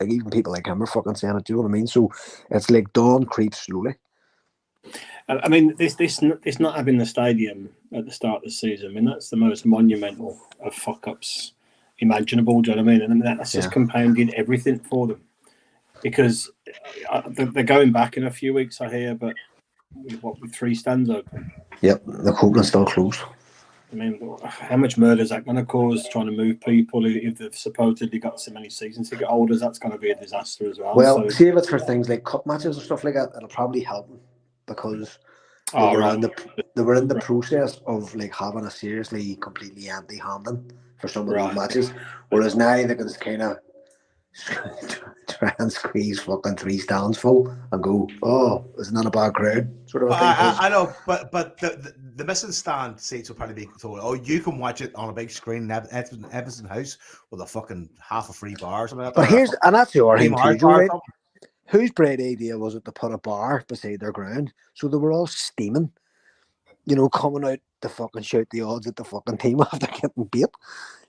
like even people like him are fucking saying it. Do you know what I mean? So it's like dawn creeps slowly. I mean, this not having the stadium at the start of the season. I mean, that's the most monumental of fuck ups imaginable. Do you know what I mean? And that's just compounded everything for them, because they're going back in a few weeks, I hear, but with 3 stands open. Yep, the Copeland's still closed. I mean, how much murder is that going to cause trying to move people if they've supposedly got so many season ticket holders? That's going to be a disaster as well. Well, see if it's for things like cup matches and stuff like that, it'll probably help them, because they were in the process of like having a seriously completely empty handing for some of those matches, whereas now they can just kind of try and squeeze fucking 3 stands full and go, oh, isn't that a bad crowd? Sort of. I know, but the missing stand seats will probably be told, oh, you can watch it on a big screen in Evanston House with a fucking half a free bar or something like that. But here's, and that's the other thing too, Joe, right? Whose bright idea was it to put a bar beside their ground? So they were all steaming, you know, coming out to fucking shout the odds at the fucking team after getting beat.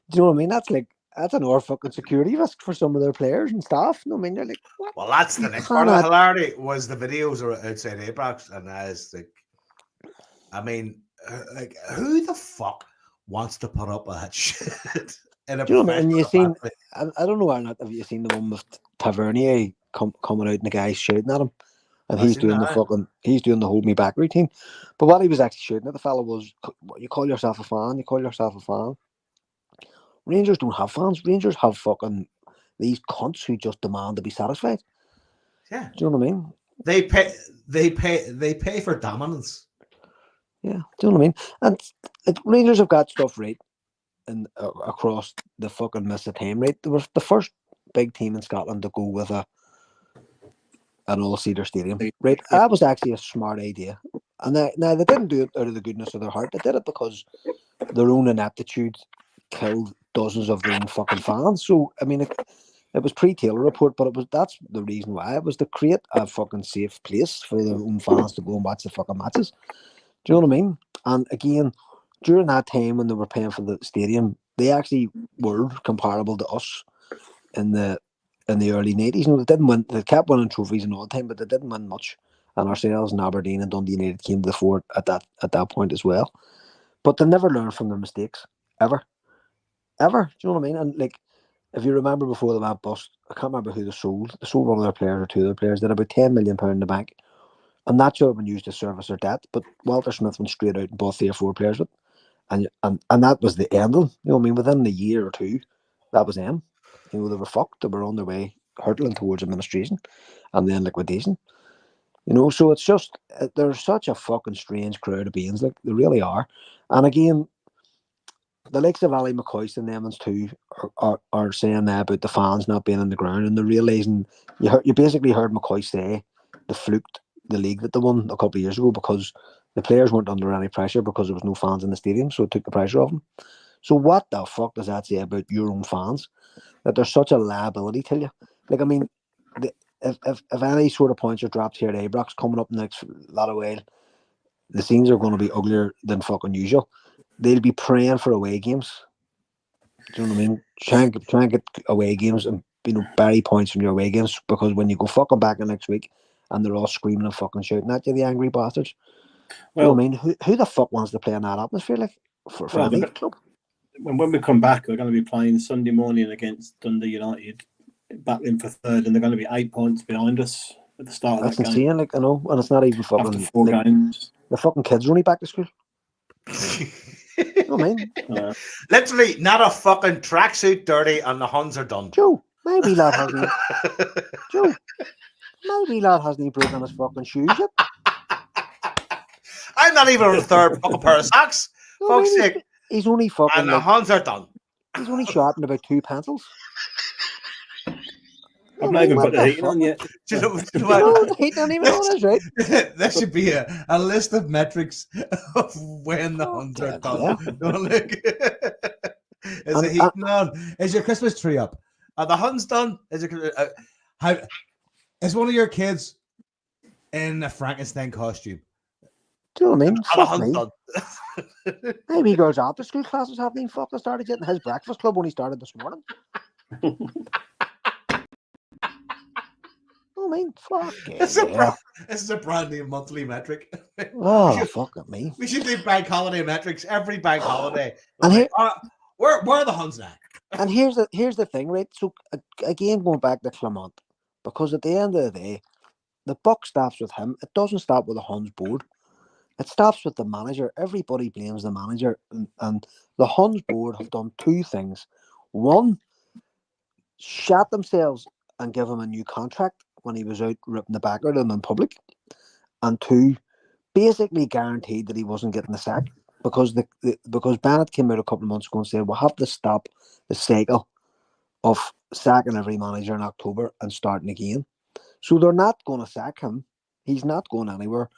Do you know what I mean? That's another fucking security risk for some of their players and staff. No, I mean, they're like, what? Well, that's the next part of the hilarity was the videos are outside Apex, and as like, I mean, like, who the fuck wants to put up that shit in a? Do you know, and you seen? I don't know, Arnott, have you seen the one with Tavernier coming out and the guy shouting at him, and he's doing the hold me back routine. But what he was actually shouting at the fella was, "You call yourself a fan? You call yourself a fan?" Rangers don't have fans. Rangers have fucking these cunts who just demand to be satisfied. Yeah. Do you know what I mean? They pay for dominance. Yeah. Do you know what I mean? And like, Rangers have got stuff right across the fucking miss of time, right? They were the first big team in Scotland to go with an all-seater stadium, right? That was actually a smart idea. And now they didn't do it out of the goodness of their heart. They did it because their own ineptitude killed dozens of their own fucking fans. So I mean, it was pre-Taylor report, but that's the reason why. It was to create a fucking safe place for their own fans to go and watch the fucking matches. Do you know what I mean? And again, during that time when they were paying for the stadium, they actually were comparable to us in the early 90s. They didn't win. They kept winning trophies and all the time, but they didn't win much. And ourselves and Aberdeen and Dundee United came to the fore at that point as well. But they never learned from their mistakes ever. Do you know what I mean? And like, if you remember before they went bust, I can't remember who they sold. They sold one of their players or two of their players. They had about £10 million in the bank, and that should have been used to service their debt. But Walter Smith went straight out and bought 3 or 4 players with, and that was the end of them. You know what I mean? Within a year or two, that was them. They were fucked. They were on their way hurtling towards administration, and then liquidation. So it's just they're such a fucking strange crowd of beings. Like they really are. And again, the likes of Ali McCoy and them too are saying that about the fans not being in the ground, and they're realising you basically heard McCoy say they fluked the league that they won a couple of years ago because the players weren't under any pressure because there was no fans in the stadium, so it took the pressure off them. So what the fuck does that say about your own fans? That there's such a liability to you. Like, I mean, if any sort of points are dropped here at Ibrox coming up next lot of while, the scenes are going to be uglier than fucking usual. They'll be praying for away games. Do you know what I mean? Try and get away games and bury points from your away games, because when you go fucking back the next week and they're all screaming and fucking shouting at you, the angry bastards. Well, you know what I mean? Who the fuck wants to play in that atmosphere like for a big club? When we come back, we're going to be playing Sunday morning against Dundee United, battling for third, and they're going to be 8 points behind us at the start of that game. That's insane, like, I know, and it's not even fucking after 4 games. The fucking kids are only back to school. You know what I mean? Literally, not a fucking tracksuit dirty, and the Huns are done. Joe, maybe lad hasn't. Joe, maybe lad hasn't broken his fucking shoes yet. I'm not even on the third fucking pair of socks. Fuck's sake. He's only fucking. And the Huns are done. He's only sharpened about 2 pencils. I've not even put the heating on yet. Do you know what? No, he don't even know that's right. There should be a list of metrics of when the Huns are done. Is the heating on? Is your Christmas tree up? Are the Huns done? Is one of your kids in a Frankenstein costume? Do you know what I mean? Are the Huns done? Maybe girls after school classes haven't even fucking started yet, and his breakfast club only started this morning. I mean, fuck it. This is a brand new monthly metric. Oh, fuck at me. We should do bank holiday metrics every bank holiday. And where are the Huns at? And here's the thing, right? So again, going back to Clement, because at the end of the day, the buck stops with him. It doesn't stop with the Huns board. It stops with the manager. Everybody blames the manager, and the Huns board have done 2 things. One, shat themselves and give him a new contract when he was out ripping the back out of them in public. And 2, basically guaranteed that he wasn't getting the sack, because because Bennett came out a couple of months ago and said we'll have to stop the cycle of sacking every manager in October and starting again. So they're not going to sack him. He's not going anywhere.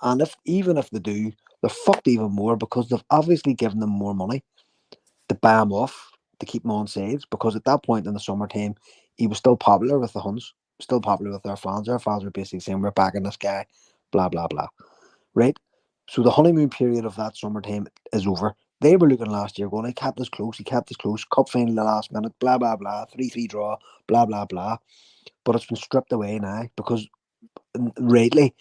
And even if they do, they're fucked even more, because they've obviously given them more money to buy him off, to keep him on sides, because at that point in the summertime, he was still popular with the Huns, still popular with their fans. Their fans were basically saying, we're backing this guy, blah, blah, blah. Right? So the honeymoon period of that summertime is over. They were looking last year going, he kept us close, cup final the last minute, blah, blah, blah, 3-3 draw, blah, blah, blah. But it's been stripped away now, because rightly,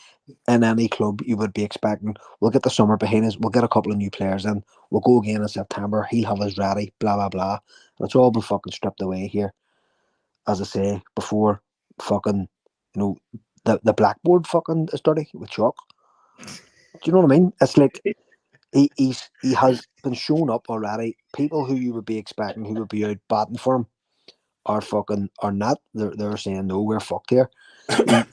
in any club you would be expecting, we'll get the summer behind us, we'll get a couple of new players in, we'll go again in September, he'll have us ready, blah blah blah. And it's all been fucking stripped away here, as I say before. Fucking, the blackboard fucking is dirty with chalk. Do you know what I mean? It's like he has been shown up already. People who you would be expecting, who would be out batting for him, are not. They're saying, no, we're fucked here.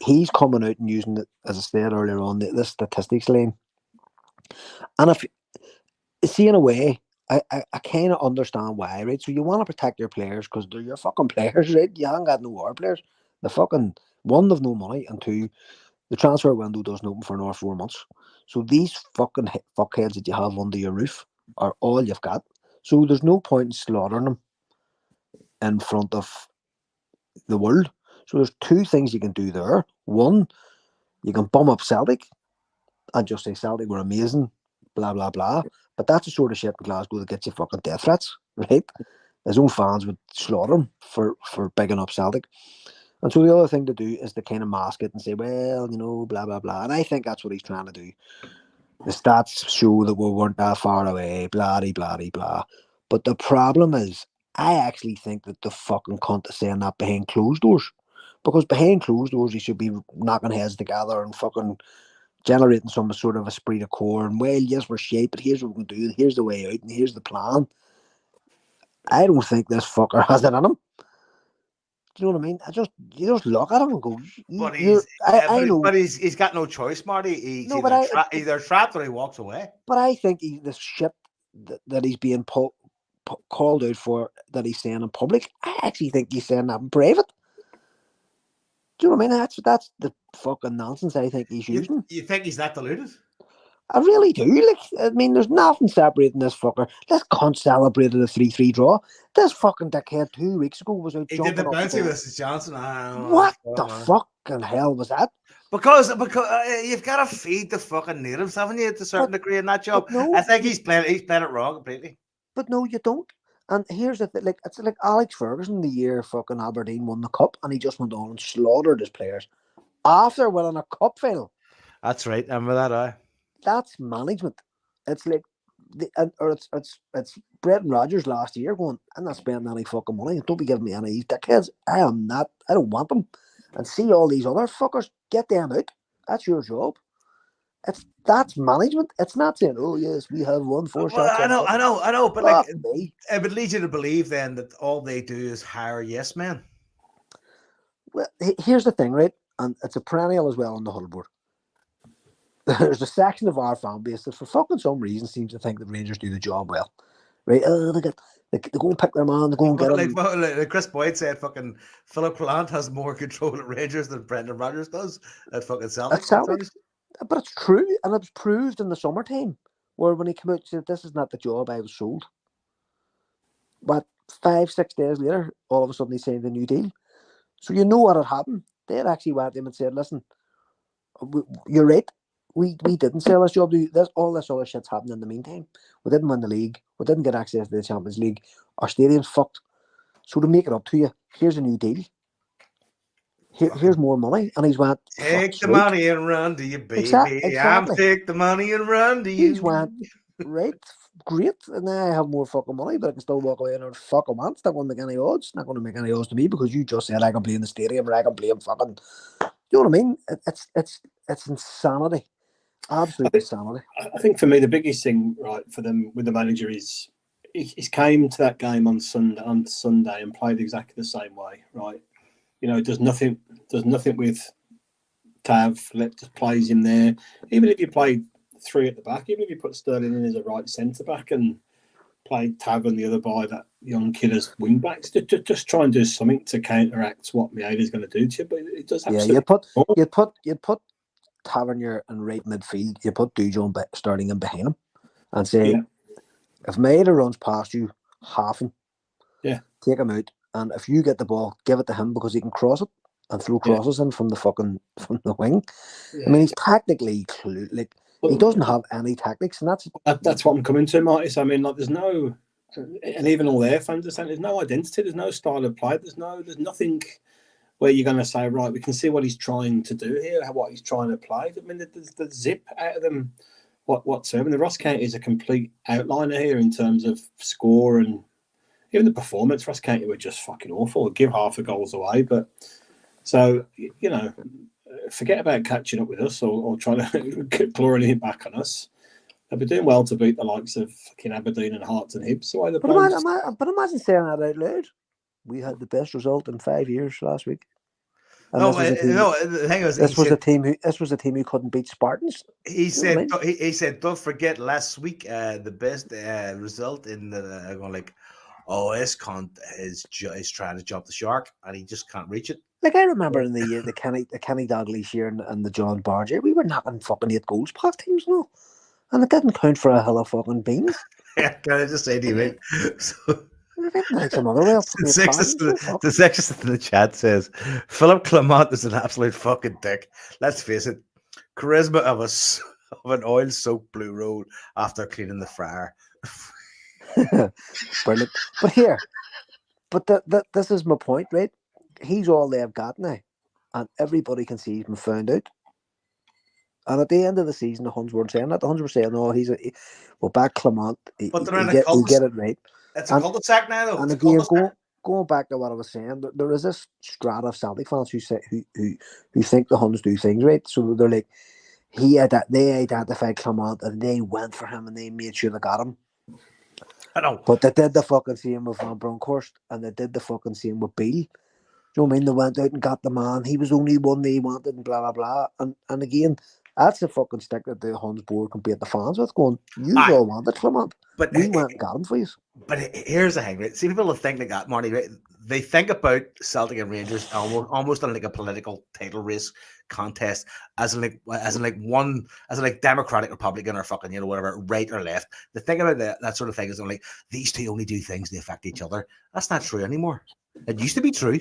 He's coming out and using it, as I said earlier on, the statistics lane. And if see, in a way, I kind of understand why, right? So you want to protect your players because they're your fucking players, right? You haven't got no war players. The fucking, 1, they've no money, and 2, the transfer window doesn't open for another 4 months. So these fucking fuckheads that you have under your roof are all you've got. So there's no point in slaughtering them in front of the world. So there's 2 things you can do there. 1, you can bum up Celtic and just say Celtic were amazing, blah, blah, blah. But that's the sort of shit in Glasgow that gets you fucking death threats, right? his own fans would slaughter him for bigging up Celtic. And so the other thing to do is to kind of mask it and say, well, blah, blah, blah. And I think that's what he's trying to do. The stats show that we weren't that far away, blah, blah, blah, blah. But the problem is, I actually think that the fucking cunt is saying that behind closed doors. Because behind closed doors, he should be knocking heads together and fucking generating some sort of esprit de corps. And, well, yes, we're shit, but here's what we can do. Here's the way out, and here's the plan. I don't think this fucker has it in him. Do you know what I mean? You just look at him and go. But I know. But he's got no choice, Marty. He's either trapped or he walks away. But I think the shit that he's being called out for, that he's saying in public, I actually think he's saying that in private. Do you know what I mean? That's the fucking nonsense I think he's using. You think he's that deluded? I really do. There's nothing separating this fucker. This cunt celebrated a 3-3 draw. This fucking dickhead 2 weeks ago was out jumping up. He did the bouncy with Mrs. Johnson. What the fucking hell was that? Because you've got to feed the fucking natives, haven't you, to a certain degree in that job? No, I think he's playing it wrong completely. But no, you don't. And here's the thing, it's like Alex Ferguson the year fucking Aberdeen won the cup, and he just went on and slaughtered his players after winning a cup final. That's right. Remember that, That's management. It's like it's Brendan Rodgers last year going, I'm not spending any fucking money. Don't be giving me any dickheads. I don't want them. And see all these other fuckers, get them out. That's your job. That's management. It's not saying, oh yes, we have won 4 shots. I know, but it would lead you to believe then that all they do is hire yes men. Well, here's the thing, right? And it's a perennial as well on the huddle board. There's a section of our fan base that for fucking some reason seems to think that Rangers do the job well. Right? They go and pick their man, they go and get him. Like Chris Boyd said, fucking Philip Plant has more control at Rangers than Brendan Rodgers does at fucking Celtic. But it's true, and it was proved in the summertime, where when he came out and said, this is not the job I was sold. But 5-6 days later, all of a sudden he signed a new deal. So you know what had happened. They had actually went to him and said, listen, you're right. We didn't sell this job. All this other shit's happened in the meantime. We didn't win the league. We didn't get access to the Champions League. Our stadium's fucked. So to make it up to you, here's a new deal. Here's more money. And he's went, take the money and run to you, baby. Exactly. I'm take the money and run to you. He's went, right, great. And now I have more fucking money, but I can still walk away and fuck a man. It's not going to make any odds. It's not going to make any odds to me because you just said I can play in the stadium or I can play in fucking. You know what I mean? It's insanity. Absolutely insanity. I think for me the biggest thing, right, for them with the manager is he's came to that game on Sunday and played exactly the same way, right? There's nothing with Tav. Just plays him there. Even if you played 3 at the back, even if you put Sterling in as a right centre back and played Tav on the other by that young kid as wing backs, just try and do something to counteract what Miele's going to do to you. But it does. Yeah, you put Tavernier in right midfield. You put Dujo and Sterling in behind him, and say, if Miele runs past you, half him. Yeah, take him out. And if you get the ball, give it to him because he can cross it and throw crosses in from the wing. Yeah. I mean, he's tactically he doesn't have any tactics, and that's what I'm coming to, Marty. So, I mean, there's no, and even all their fans are saying there's no identity, there's no style of play, there's nothing where you're going to say, right, we can see what he's trying to do here, what he's trying to play. I mean, there's the zip out of them whatsoever. And the Ross County is a complete outliner here in terms of score and. Even the performance, Ross County were just fucking awful. Give half the goals away. But so, forget about catching up with us or trying to claw anything back on us. They'll be doing well to beat the likes of fucking Aberdeen and Hearts and Hibs. So but imagine saying that out loud. We had the best result in 5 years last week. And the thing was, this was a team who couldn't beat Spartans. He said, don't forget last week the best result in the this cunt is trying to jump the shark and he just can't reach it. Like I remember in the year the Kenny Dalglish year and the John Barnes year, we were knocking fucking 8 goals past teams, no, and it didn't count for a hill of fucking beans. Yeah, can I just say to you, mate? So, the sexist in the chat says Philip Clement is an absolute fucking dick. Let's face it, charisma of an oil-soaked blue road after cleaning the fryer. Brilliant. But here, But this is my point, right? He's all they've got now, and everybody can see he's been found out. And at the end of the season, the Huns weren't saying that. The Huns were saying, "No, we'll back Clement. But they're in He get it right." It's a cul-de-sac now, though. And again, going back to what I was saying, there is this strata of Celtic fans who think the Huns do things right. So they're like, they identified Clement and they went for him and they made sure they got him. I know. But they did the fucking same with Van Bronckhorst and they did the fucking same with Beale. Do you know what I mean? They went out and got the man. He was the only one they wanted and blah, blah, blah. And again, that's a fucking stick that the Huns board can beat the fans with going, you all wanted Clement. But we went and got him for you. But here's the thing, right? See, people think they got Marty, right? They think about Celtic and Rangers almost in like a political title race contest, as in like Democratic, Republican, or fucking, you know, whatever, right or left. The thing about that sort of thing is like these two only do things they affect each other. That's not true anymore. It used to be true,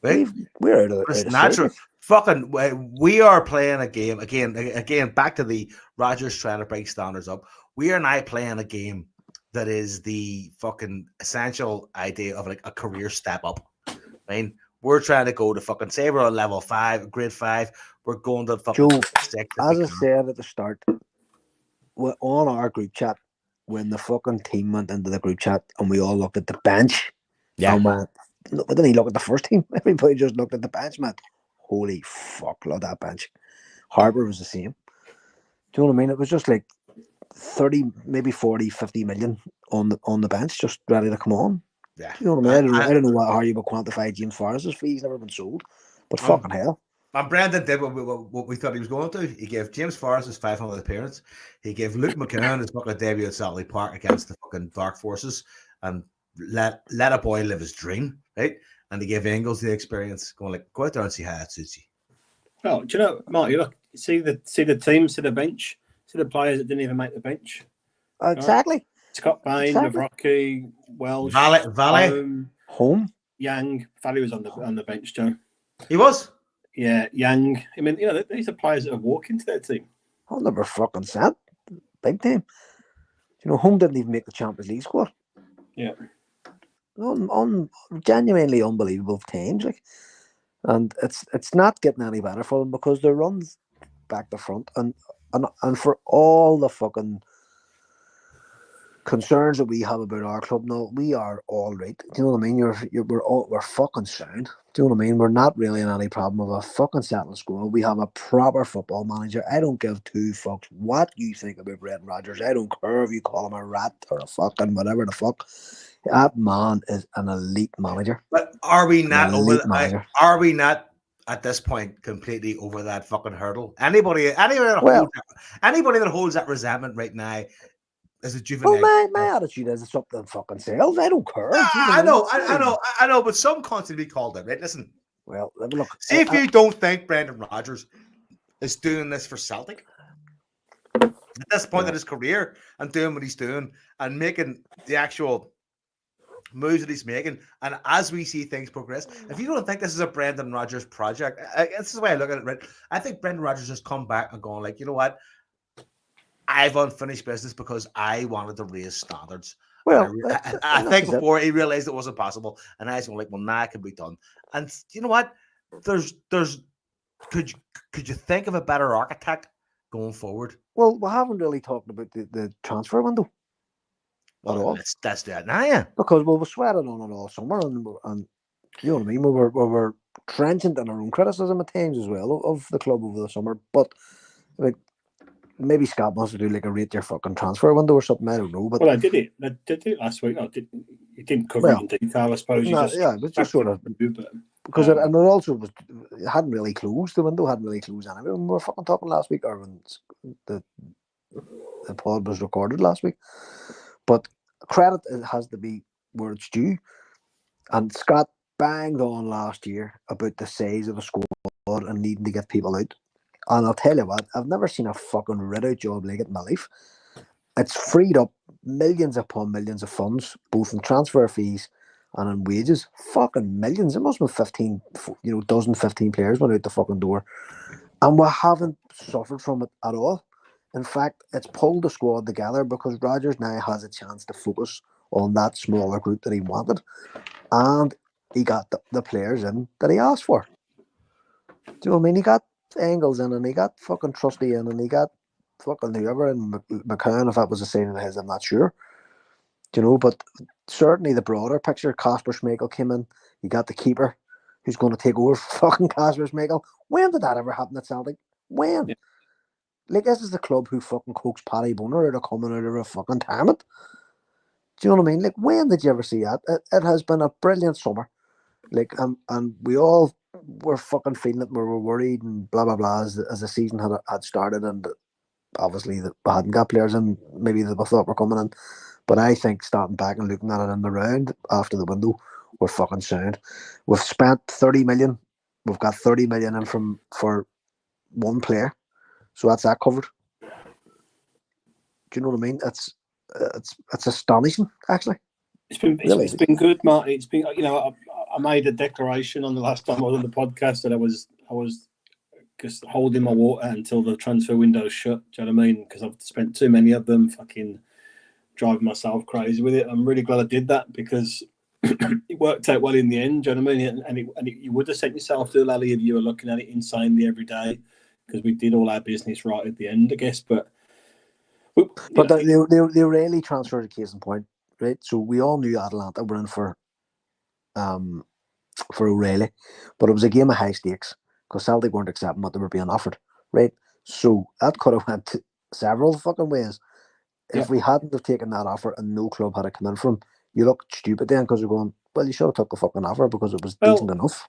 right? We're out of it's not true. Fucking, we are playing a game again. Back to the Rodgers trying to break standards up. We are now playing a game that is the fucking essential idea of like a career step up. I mean, we're trying to go to fucking, say we're on level 5, grade 5. We're going to fucking Joe, 6. As I said at the start, we're on our group chat when the fucking team went into the group chat and we all looked at the bench. Yeah. And we didn't even look at the first team. Everybody just looked at the bench, man. Holy fuck, love that bench. Harbour was the same. Do you know what I mean? It was just like 30, maybe 40, 50 million on the bench, just ready to come on. Yeah. You know what I mean? I don't know how you would quantify James Forrest's fee. He's never been sold. But fucking hell. And Brendan did what we thought he was going to. He gave James Forrest his 500th appearance. He gave Luke McKinnon his fucking debut at Saltley Park against the fucking Dark Forces and let a boy live his dream, right? And he gave Ingles the experience, going like, go out there and see how it suits you. Oh, do you know, Marty, look, see the team, see the bench, see the players that didn't even make the bench. Exactly. Right? Scott Bain, Navrocki, Welsh, Valle, Home, Yang. Valle was on the bench, Joe. He was. Yeah, Yang. I mean, you know, these are players that have walked into their team. 100% big time. You know, Home didn't even make the Champions League squad. Yeah. On genuinely unbelievable times, like, and it's not getting any better for them because their runs back to front and for all the fucking concerns that we have about our club, no, we are all right. Do you know what I mean? We're fucking sound. Do you know what I mean? We're not really in any problem with a fucking settled squad. We have a proper football manager. I don't give two fucks what you think about Brendan Rodgers. I don't care if you call him a rat or a fucking whatever the fuck. That man is an elite manager. But are we not at this point completely over that fucking hurdle? Anybody that holds that resentment right now is a juvenile. Well, my attitude is it's up to them fucking selves. I don't care. I know, but some constantly called it, right? Listen. Well, look. See if you don't think Brendan Rodgers is doing this for Celtic at this point in his career and doing what he's doing and making the actual moves that he's making, and as we see things progress, if you don't think this is a Brendan Rodgers project, this is the way I look at it, right? I think Brendan Rodgers has come back and gone like, you know what? I've unfinished business because I wanted to raise standards. Well, I think before he realized it wasn't possible, and I was going like, well, nah, it can be done. And you know what? Could you think of a better architect going forward? Well, we haven't really talked about the transfer window. Well, that's that now, yeah. Because we were sweating on it all summer, and you know what I mean. We were trenchant in our own criticism at times as well of the club over the summer. But like, maybe Scott wants to do like a rate your fucking transfer window or something. I don't know. But well, I did it last week. You didn't cover it in detail, I suppose. But just sort of because it also was it hadn't really closed. The window hadn't really closed anyway. When we were fucking talking last week, or when the pod was recorded last week. But credit has to be where it's due. And Scott banged on last year about the size of the squad and needing to get people out. And I'll tell you what, I've never seen a fucking rid-out job like it in my life. It's freed up millions upon millions of funds, both in transfer fees and in wages. Fucking millions. It must have been 15 players went out the fucking door. And we haven't suffered from it at all. In fact, it's pulled the squad together because Rodgers now has a chance to focus on that smaller group that he wanted, and he got the players in that he asked for. Do you know what I mean? He got Engels in, and he got fucking Trusty in, and he got fucking whoever in McCann. If that was a signing of his, I'm not sure. Do you know? But certainly the broader picture, Kasper Schmeichel came in. You got the keeper who's going to take over fucking Kasper Schmeichel. When did that ever happen at Celtic? When? Yeah. Like, this is the club who fucking coaxed Paddy Boner out of coming out of a fucking retirement. Do you know what I mean? Like, when did you ever see that? It has been a brilliant summer. Like, and we all were fucking feeling it. We were worried and blah, blah, blah as the season had started. And obviously, we hadn't got players in maybe that we thought were coming in. But I think starting back and looking at it in the round after the window, we're fucking sound. We've spent 30 million. We've got 30 million in for one player. So that's that covered. Do you know what I mean? It's astonishing, actually. It's been good, Marty. It's been, you know, I made a declaration on the last time I was on the podcast that I was just holding my water until the transfer window shut. Do you know what I mean? Because I've spent too many of them fucking driving myself crazy with it. I'm really glad I did that because it worked out well in the end. Do you know what I mean? And you would have sent yourself to a lally if you were looking at it insanely every day because we did all our business right at the end, I guess. But the O'Reilly transfer is a case in point, right? So we all knew Atalanta were in for O'Reilly, but it was a game of high stakes because Celtic weren't accepting what they were being offered, right? So that could have went several fucking ways. If we hadn't have taken that offer and no club had come in for him, you look stupid then because you're going, well, you should have took the fucking offer because it was decent enough.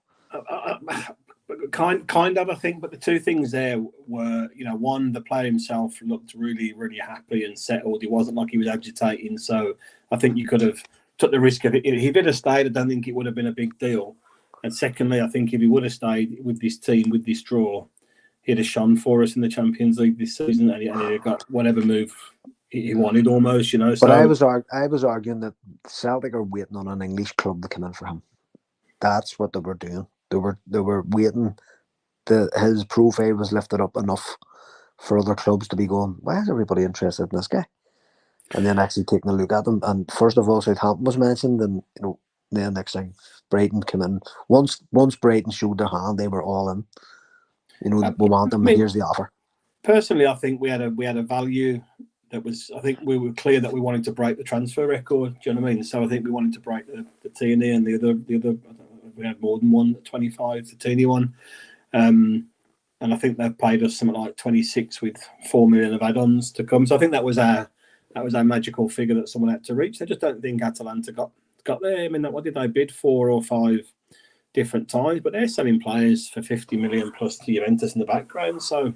Kind of, I think, but the two things there were, you know, one, the player himself looked really, really happy and settled. He wasn't like he was agitating, so I think you could have took the risk of it. If he did have stayed, I don't think it would have been a big deal. And secondly, I think if he would have stayed with this team, with this draw, he'd have shone for us in the Champions League this season, and he'd have got whatever move he wanted almost, you know. But so, I was arguing that Celtic are waiting on an English club to come in for him. That's what they were doing. They were waiting. His profile was lifted up enough for other clubs to be going, why is everybody interested in this guy? And then actually taking a look at him. And first of all, Southampton was mentioned, and you know, then next thing, Brighton came in. Once Brighton showed their hand, they were all in. You know, we want them. Here's the offer. Personally, I think we had a value that was. I think we were clear that we wanted to break the transfer record. Do you know what I mean? So I think we wanted to break the Tierney and the other. We had more than one, 25, the Tierney one. And I think they've paid us something like 26 with 4 million of add-ons to come. So I think that was our magical figure that someone had to reach. I just don't think Atalanta got there. I mean, what did they bid 4 or 5 different times? But they're selling players for 50 million plus to Juventus in the background. So,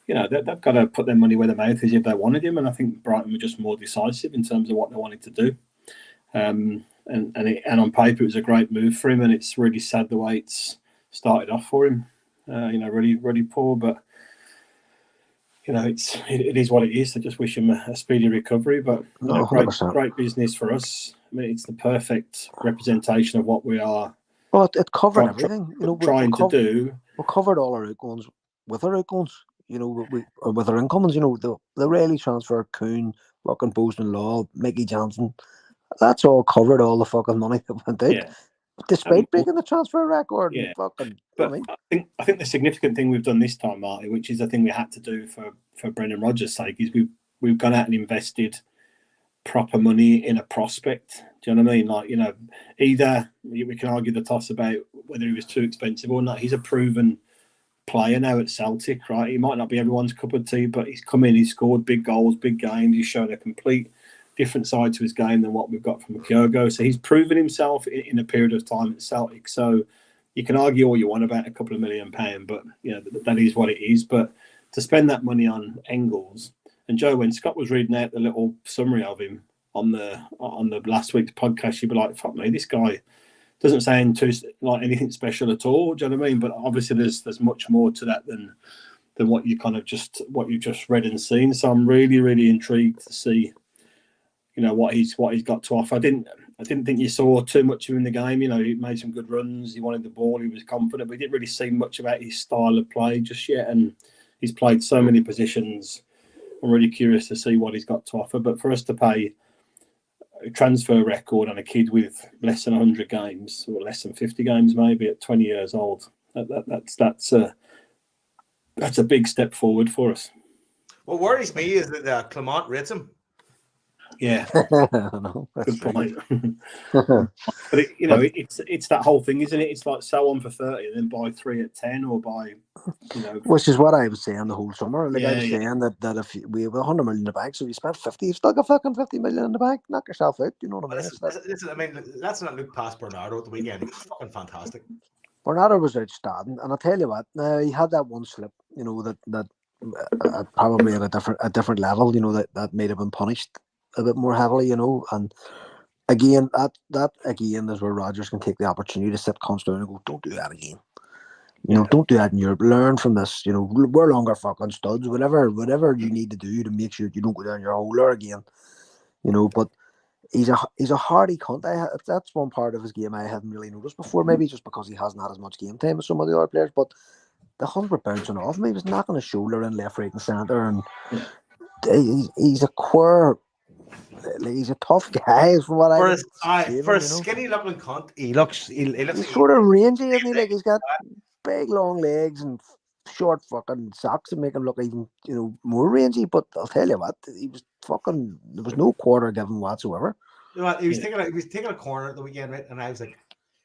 you know, they've got to put their money where their mouth is if they wanted him. And I think Brighton were just more decisive in terms of what they wanted to do. And on paper, it was a great move for him. And it's really sad the way it's started off for him. You know, really, really poor. But you know, it is what it is. I just wish him a speedy recovery. But no, great business for us. I mean, it's the perfect representation of what we are. Well, it covered everything. You know, trying to do. We covered all our outgoings with our outgoings. You know, with our incomings. You know, the Rayleigh transfer, Kuhn, fucking Bozeman Law, Mickey Johnson. That's all covered. All the fucking money that went out. Yeah. Despite breaking the transfer record, yeah. Fucking. But I think the significant thing we've done this time, Marty, which is the thing we had to do for Brendan Rodgers' sake, is we've gone out and invested proper money in a prospect. Do you know what I mean? Like, you know, either we can argue the toss about whether he was too expensive or not. He's a proven player now at Celtic, right? He might not be everyone's cup of tea, but he's come in, he's scored big goals, big games. He's shown a complete different side to his game than what we've got from Kyogo. So he's proven himself in a period of time at Celtic. So you can argue all you want about a couple of £1 million, but you know that is what it is. But to spend that money on Engels, and Joe, when Scott was reading out the little summary of him on the last week's podcast, you'd be like, "Fuck me, this guy doesn't sound too like anything special at all." Do you know what I mean? But obviously, there's much more to that than what you just read and seen. So I'm really, really intrigued to see, you know, what he's got to offer. I didn't think you saw too much of him in the game. You know, he made some good runs. He wanted the ball. He was confident, but he didn't really see much about his style of play just yet. And he's played so many positions. I'm really curious to see what he's got to offer. But for us to pay transfer record on a kid with less than 100 games or less than 50 games, maybe at 20 years old. That's a big step forward for us. What worries me is that Clement rates him. Yeah, no, good point. But it's that whole thing, isn't it? It's like sell on for 30 and then buy 3 at 10, or buy, which is what I was saying the whole summer. Like I was saying that if we have 100 million in the bank, so you spent 50, you've still got fucking 50 million in the bank. Knock yourself out. You know what I mean? Listen, let's not look past Bernardo at the weekend. He was fucking fantastic. Bernardo was outstanding, and I tell you what, he had that one slip, that probably at a different level, that might have been punished a bit more heavily, and again, that again is where Rodgers can take the opportunity to sit Constantine and go, don't do that again. Don't do that in Europe. Learn from this. We're longer fucking studs. Whatever you need to do to make sure you don't go down your hole there again. But he's a hardy cunt. That's one part of his game I hadn't really noticed before. Maybe just because he hasn't had as much game time as some of the other players. But the Huns were bouncing off him. He was knocking his shoulder in left, right, and centre, and he's a queer. He's a tough guy, from what for a skinny looking cunt. He looks sort of rangy, isn't he? Like he's got big long legs and short fucking socks that make him look even more rangy. But I'll tell you what, he was fucking. There was no quarter given whatsoever. You know what? He was taking a corner at the weekend, right? And I was like,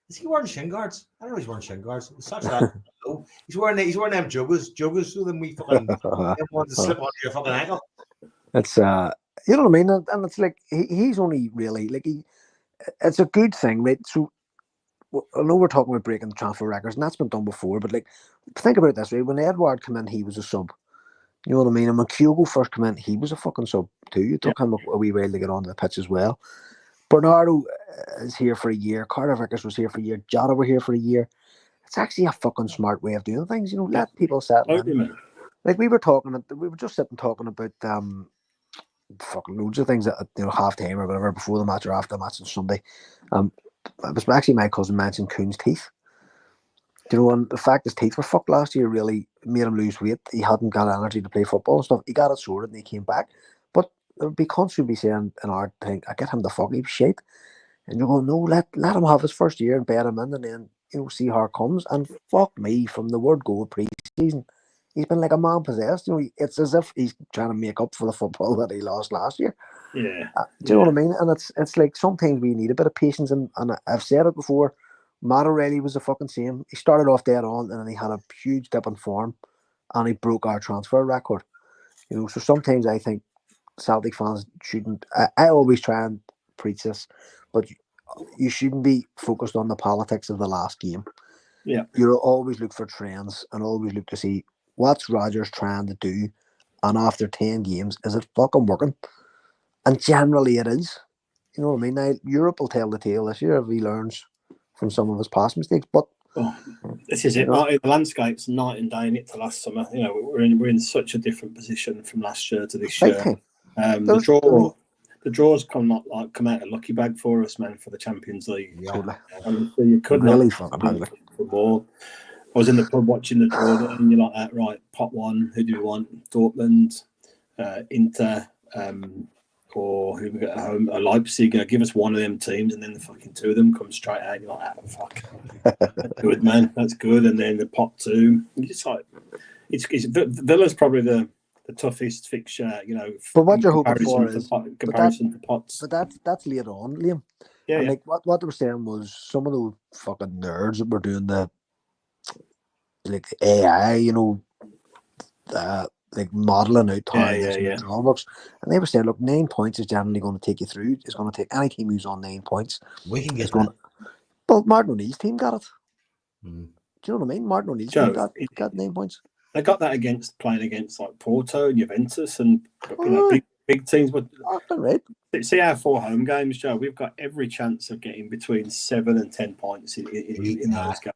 is he wearing shin guards? I don't know. He's wearing shin guards. It was such that. No, he's wearing them joggers, so then we fucking want to slip onto your fucking ankle. It's you know what I mean? And it's like he's only really like it's a good thing, right? So I know we're talking about breaking the transfer records, and that's been done before. But like, think about it this way: when Edward came in, he was a sub. You know what I mean? And when Kyogo first came in, he was a fucking sub too. It took him a wee while to get onto the pitch as well. Bernardo is here for a year. Carter Vickers was here for a year. Jota were here for a year. It's actually a fucking smart way of doing things. Let people settle in. Like we were just sitting talking about fucking loads of things at half time or whatever before the match or after the match on Sunday. It was actually my cousin mentioned Kuhn's teeth. And the fact his teeth were fucked last year really made him lose weight. He hadn't got energy to play football and stuff. He got it sorted and he came back. But there would be constantly saying in our thing, I get him the fucking shit. And you're going, no, let him have his first year and bet him in, and then see how it comes. And fuck me, from the word go pre-season, he's been like a man possessed. It's as if he's trying to make up for the football that he lost last year. Yeah. Do you know what I mean? And it's like sometimes we need a bit of patience. And I've said it before, Matt O'Reilly was the fucking same. He started off dead on, and then he had a huge dip in form, and he broke our transfer record. So sometimes I think Celtic fans shouldn't. I always try and preach this, but you shouldn't be focused on the politics of the last game. Yeah. You'll always look for trends and always look to see what's Rodgers trying to do, and after 10 games, is it fucking working? And generally it is. You know what I mean? Now, Europe will tell the tale this year if he learns from some of his past mistakes. But this is it, Marty. The landscape's night and day in it to last summer. We're in such a different position from last year to this year. The draws come out a lucky bag for us, man, for the Champions League. Yeah. Totally. So you could really not fucking ugly. For more. I was in the pub watching the draw, and you're like, right, pot one. Who do we want? Dortmund, Inter, or who we got at home? Leipzig. Give us one of them teams, and then the fucking two of them come straight out. And you're like, fuck, that's good, man. That's good. And then the pot two. It's like it's Villa's probably the toughest fixture, But what you're hoping for is comparison to pots. But that's later on, Liam. Yeah, and like what they were saying was some of those fucking nerds that were doing the AI, like modelling out how this all works. And they were saying, look, 9 points is generally going to take you through. It's going to take any team who's on 9 points. We can get Well, Martin O'Neill's team got it. Mm. Do you know what I mean? Martin O'Neill's team got 9 points. They got that playing against like Porto and Juventus and big teams. But right. See our 4 home games, Joe. We've got every chance of getting between 7 and 10 points in those games.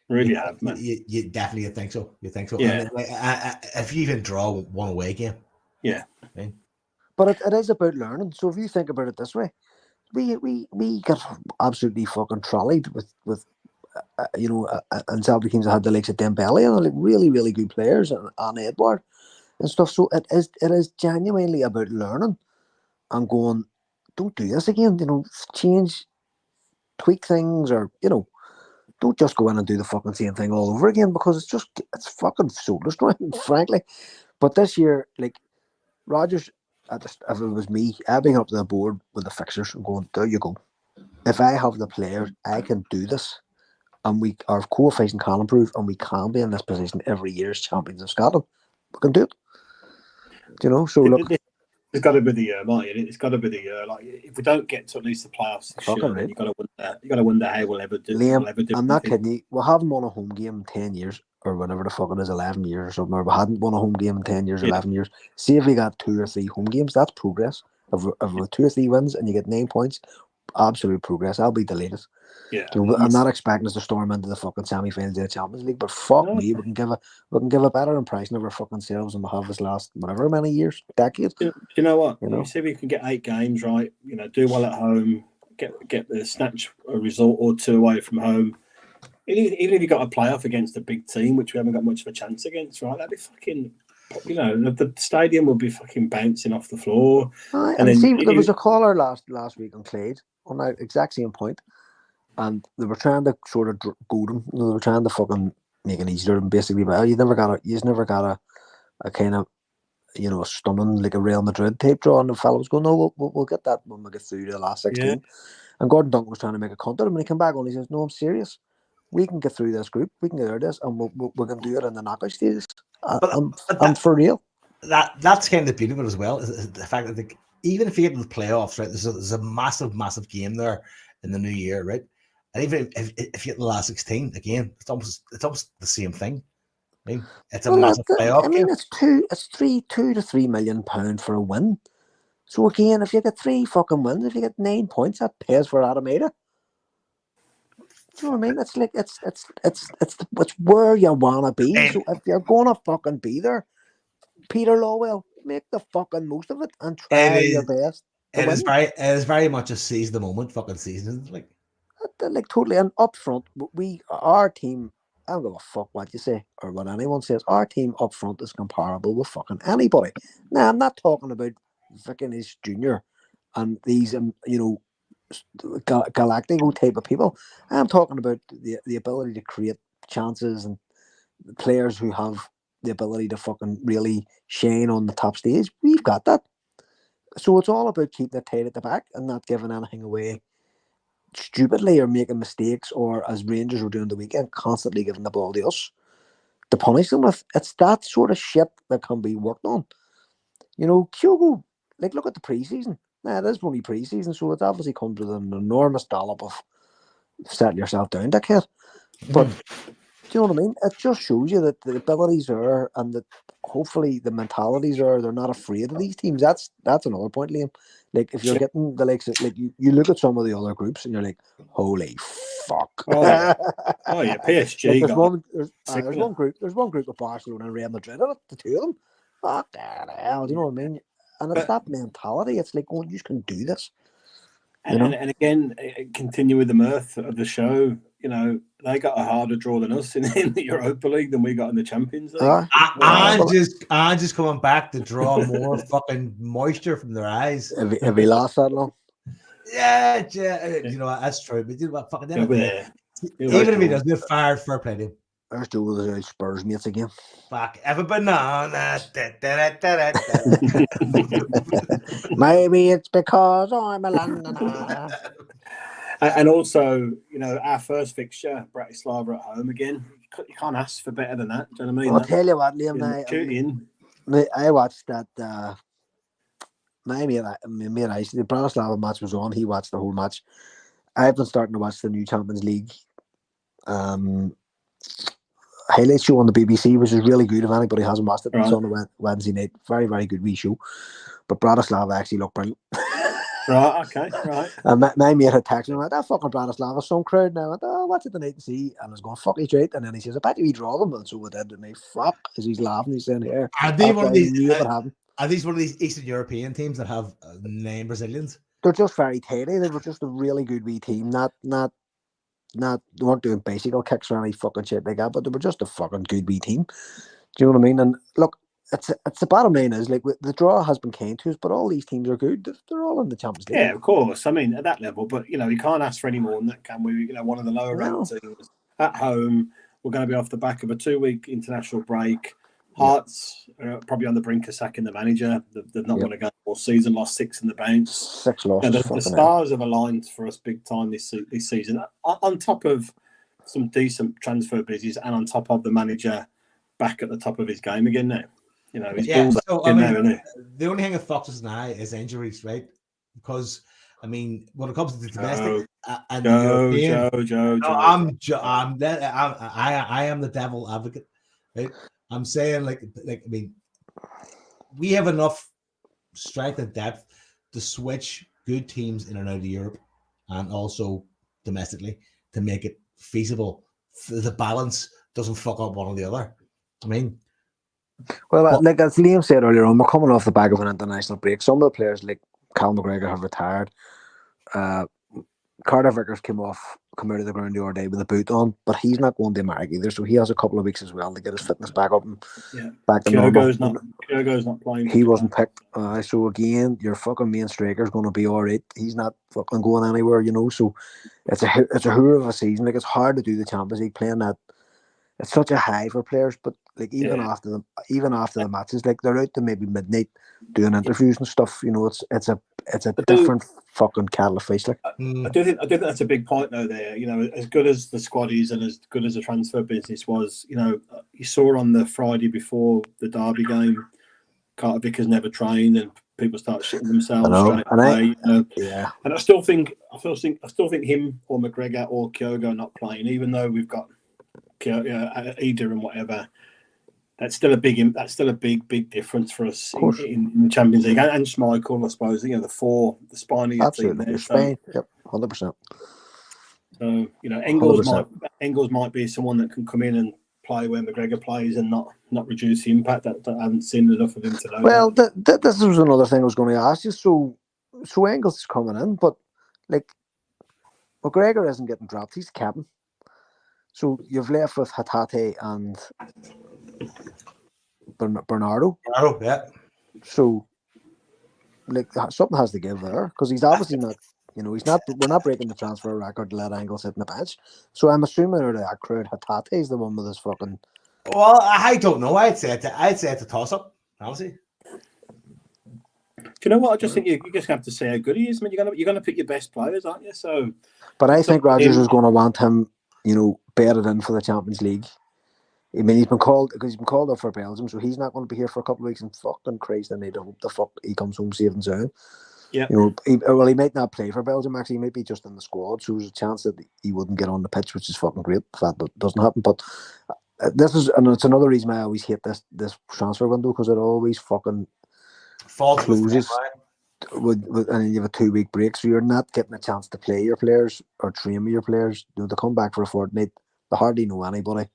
Really have, man. You definitely think so. You think so? Yeah. If you even draw one away game. Yeah. Right? But it is about learning. So if you think about it this way, we got absolutely fucking trolleyed with and Celtic teams that had the likes of Dembele and like really, really good players and Edward and stuff. So it is genuinely about learning and going, don't do this again. Change, tweak things, or don't just go in and do the fucking same thing all over again, because it's fucking soul destroying, frankly. But this year, like Rodgers, if it was me, I'd be up to the board with the fixtures and going, there you go. If I have the players, I can do this, and our core facing can improve, and we can be in this position every year as champions of Scotland. We can do it. So look. It's got to be the year, Marty. It's got to be the year. Like, if we don't get to at least the playoffs this year, then you got to wonder how we'll ever do. Liam, I'm not kidding you. We haven't won a home game in 10 years, or whatever the fuck it is, 11 years or something. Or we hadn't won a home game in 10 years, 11 years. See if we got 2 or 3 home games. That's progress. If we 2 or 3 wins and you get 9 points, absolute progress. I'll be delighted. Yeah, I'm not expecting us to storm into the fucking semi-finals of the Champions League, but fuck me, we can give a better impression of our fucking selves than we have this last whatever many years, decades. Do you know what? You see, we can get 8 games right. Do well at home, get the snatch a result or 2 away from home. Even if you got a playoff against a big team, which we haven't got much of a chance against, right? That'd be fucking. The stadium would be fucking bouncing off the floor. And then see, there was a caller last week on Clade on that exact same point. And they were trying to sort of goad him. They were trying to fucking make it easier. And basically, you never got a kind of, a stunning, like a Real Madrid type draw. And the fellow was going, no, we'll get that when we get through the last 16. Yeah. And Gordon Duncan was trying to make a counter. And when he came back on, he says, no, I'm serious. We can get through this group. We can get out of this. And we can do it in the knockout stages. I'm for real. That's kind of the beauty of it as well. Is the fact that even if you get to the playoffs, right, there's a massive, massive game there in the new year, right? And even if you get the last 16, again, it's almost the same thing. I mean, it's a massive playoff. I mean, it's 2 to 3 million pounds for a win. So again, if you get 3 fucking wins, if you get 9 points, that pays for Alameda. Do you know what I mean? It's like it's where you wanna be. So if you're gonna fucking be there, Peter Lowell, make the fucking most of it and try your best. It is very much a seize the moment fucking season, like totally. And up front, our team, I don't give a fuck what you say or what anyone says. Our team up front is comparable with fucking anybody. Now, I'm not talking about fucking his junior and these Galactico type of people. I'm talking about the ability to create chances and players who have the ability to fucking really shine on the top stage. We've got that. So it's all about keeping it tight at the back and not giving anything away stupidly or making mistakes, or as Rangers were doing the weekend, constantly giving the ball to us to punish them with. It's that sort of shit that can be worked on. Kyogo, like, look at the preseason. Nah, it is only preseason, so it obviously comes with an enormous dollop of setting yourself down, dickhead. But do you know what I mean? It just shows you that the abilities are, and that hopefully the mentalities are. They're not afraid of these teams. That's another point, Liam. Like, if you're getting the likes of, like, you look at some of the other groups and you're like, holy fuck. PSG. Like, there's one group of Barcelona and Real Madrid in it, the 2 of them. Fuck the hell, do you know what I mean? And it's that mentality. It's like, you just can do this. And again, continue with the mirth of the show. They got a harder draw than us in the Europa League than we got in the Champions League. I'm just coming back to draw more fucking moisture from their eyes. Have we lost that long? Yeah, that's true. But you know what? Fucking even if he doesn't get fired, fair play to him. There's 2 of the Spurs mates again. Fuck, have a banana. Maybe it's because I'm a Londoner. And also, our first fixture, Bratislava at home again. You can't ask for better than that. Do you know what I mean? I'll tell you what, Liam. I watched that. My mate and I, the Bratislava match was on. He watched the whole match. I've been starting to watch the new Champions League highlight show on the BBC, which is really good. If anybody hasn't watched it, it's on a Wednesday night. Very, very good wee show. But Bratislava actually looked brilliant. Right, okay, right. And my mate had texted me, like, that fucking Bratislava, some crowd now. I went, what's it tonight to see? And I was going, fuck each right. And then he says, I bet you we draw them. And so we did. And he, fuck, as he's laughing, he's saying, here. Are these one of these Eastern European teams that have named Brazilians? They're just very tidy. They were just a really good wee team. They weren't doing bicycle kicks or any fucking shit like that, but they were just a fucking good wee team. Do you know what I mean? And look, it's the bottom line is like the draw has been kind to us, but all these teams are good. They're all in the Champions League. Yeah, of course. I mean, at that level, but you can't ask for any more than that, can we? One of the lower ranked teams at home. We're going to be off the back of a 2-week international break. Hearts are probably on the brink of sacking the manager. They've not won a game all season, lost 6 in the bounce. 6 losses. The stars have aligned for us big time this season. On top of some decent transfer business, and on top of the manager back at the top of his game again now. So I mean, the only thing that fucks us now is injuries, right? Because I mean, when it comes to the domestic and the European, I am the devil advocate, right? I'm saying like I mean, we have enough strength and depth to switch good teams in and out of Europe, and also domestically to make it feasible. The balance doesn't fuck up one or the other. I mean. Well, like as Liam said earlier on, we're coming off the back of an international break. Some of the players like Cal McGregor have retired. Carter Vickers came out of the ground the other day with a boot on, but he's not going to America either, so he has a couple of weeks as well to get his fitness back up and back to normal. Kyogo's not playing. He wasn't picked. So again, your fucking main striker is going to be all right. He's not fucking going anywhere, So it's a hoor of a season. Like it's hard to do the Champions League playing that. It's such a high for players, but like even after the matches, like they're out to maybe midnight doing interviews and stuff. It's a different fucking kettle of fish. Like I do think that's a big point though. There, as good as the squad is and as good as the transfer business was, you saw on the Friday before the Derby game, Carter Vickers never trained and people start shitting themselves straight away. And I still think him or McGregor or Kyogo not playing, even though we've got Eder and whatever. That's still a big difference for us in the Champions League and Schmeichel, I suppose. The spine of your team there. Spain, 100%. So Engels might be someone that can come in and play where McGregor plays and not reduce the impact. That I haven't seen enough of him today. Well, this was another thing I was going to ask you. So Engels is coming in, but like McGregor isn't getting dropped. He's captain. So you've left with Hatate and Bernardo. Yeah. So, like, something has to give there because he's obviously not. He's not. We're not breaking the transfer record to let Engels sit in the bench. So I'm assuming out of that crowd, Hatate is the one with his fucking. Well, I don't know. I'd say it's a toss up. Honestly. Do you know what? I just think you just have to say how good he is. I mean, you're gonna pick your best players, aren't you? So. But I think Rodgers is going to want him. Bedded in for the Champions League. I mean, he's been called up for Belgium, so he's not going to be here for a couple of weeks. And fucking Christ, I need to hope the fuck he comes home safe and sound. Yeah. He might not play for Belgium. Actually, he might be just in the squad. So there's a chance that he wouldn't get on the pitch, which is fucking great. If that doesn't happen, but it's another reason why I always hate this transfer window because it always fucking closes. And then you have a 2-week break, so you're not getting a chance to play your players or train with your players. They come back for a fortnight. They hardly know anybody.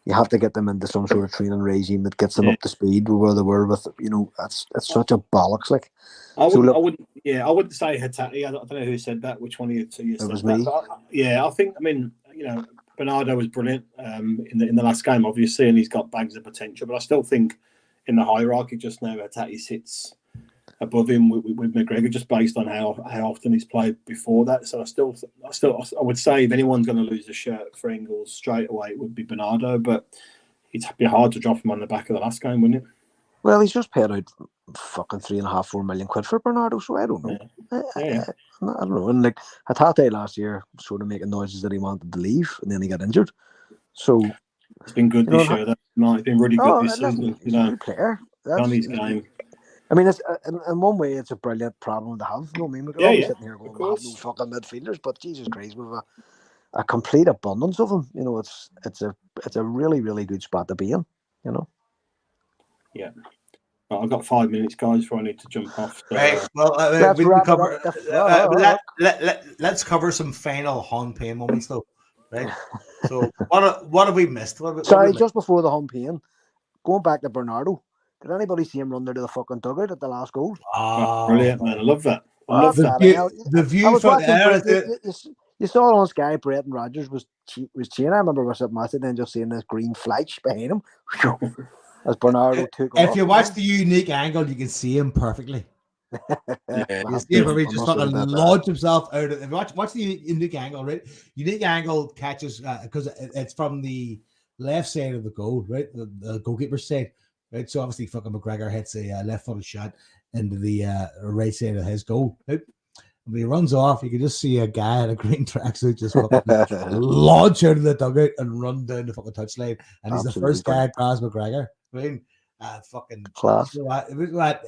You have to get them into some sort of training regime that gets them up to speed with where they were with. It's such a bollocks. Like I wouldn't say Hatate. I don't know who said that. Which one of you two said it was me. That. Bernardo was brilliant in the last game, obviously, and he's got bags of potential. But I still think in the hierarchy just now, Hatate sits above him with McGregor, just based on how often he's played before that. So I would say if anyone's going to lose the shirt for Engels straight away, it would be Bernardo. But it'd be hard to drop him on the back of the last game, wouldn't it? Well, he's just paid out fucking £3.5-4 million for Bernardo, so I don't know. I don't know. And like Hatate last year, sort of making noises that he wanted to leave, and then he got injured. So it's been good this year. He's been really good this season. He's a good player. On his game. I mean, it's in one way, it's a brilliant problem to have. I mean, we could always sitting here going, "We have no fucking midfielders," but Jesus Christ, we've a complete abundance of them. It's a really, really good spot to be in. Yeah. Well, I've got 5 minutes, guys, before I need to jump off. So, right. Well, let's cover some final home pain moments, though. Right. So, what have we missed? Just before the home pain, going back to Bernardo. Did anybody see him run there to the fucking dugout at the last goal? Oh, brilliant, man. I love that. The view from there. You saw it on Sky. Brendan Rodgers was cheering. I remember was at Marty then just seeing this green flash behind him. as Bernardo took If off. you watch the unique angle, you can see him perfectly. You see him, he just fucking launched himself out of. Watch the unique angle, right? Unique angle catches because it's from the left side of the goal, right? The goalkeeper's side, right? So obviously, fucking McGregor hits a left-footed shot into the right side of his goal. Right? When he runs off, you can just see a guy in a green tracksuit just fucking launch out of the dugout and run down the fucking touchline. And he's the first guy across McGregor. I mean, fucking class. It was like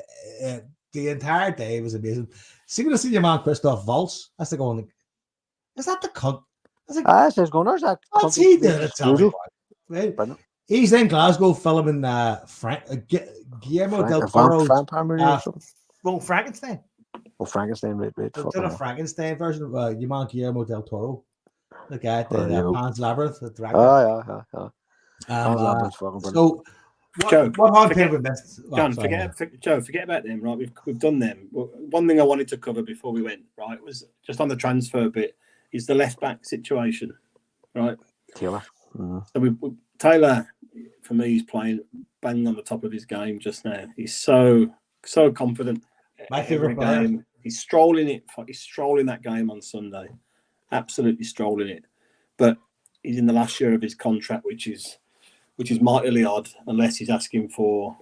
the entire day was amazing. See when I see your man Christoph Waltz, I was like, going, is that the cunt? I was like, says Gunners. What's he doing? Right? He's in Glasgow filming Guillermo del Toro's Frankenstein. Oh, Frankenstein, right. Did a Frankenstein version of your man Guillermo del Toro, the guy at the Pan's Labyrinth, the dragon. Yeah. Pan's Labyrinth, fucking brilliant. So, what forget about them, right? We've done them. One thing I wanted to cover before we went, right, was just on the transfer bit, is the left back situation, right? Taylor. So Taylor, for me, he's playing bang on the top of his game just now. He's so confident. My favorite player. He's strolling it. He's strolling that game on Sunday. Absolutely strolling it. But he's in the last year of his contract, which is mightily odd, unless he's asking for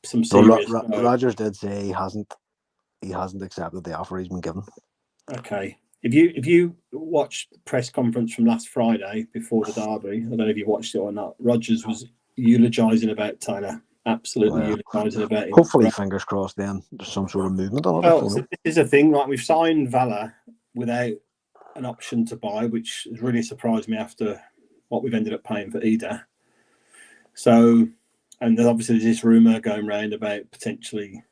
some serious. Rodgers did say he hasn't accepted the offer he's been given. Okay. If you watched the press conference from last Friday before the derby, I don't know if you watched it or not. Rodgers was eulogising about Taylor. Absolutely eulogising about him. Hopefully, fingers crossed. Then there's some sort of movement on it. Well, this is a thing. Like, we've signed Valla without an option to buy, which has really surprised me after what we've ended up paying for Ida. So, and there's obviously this rumour going around about potentially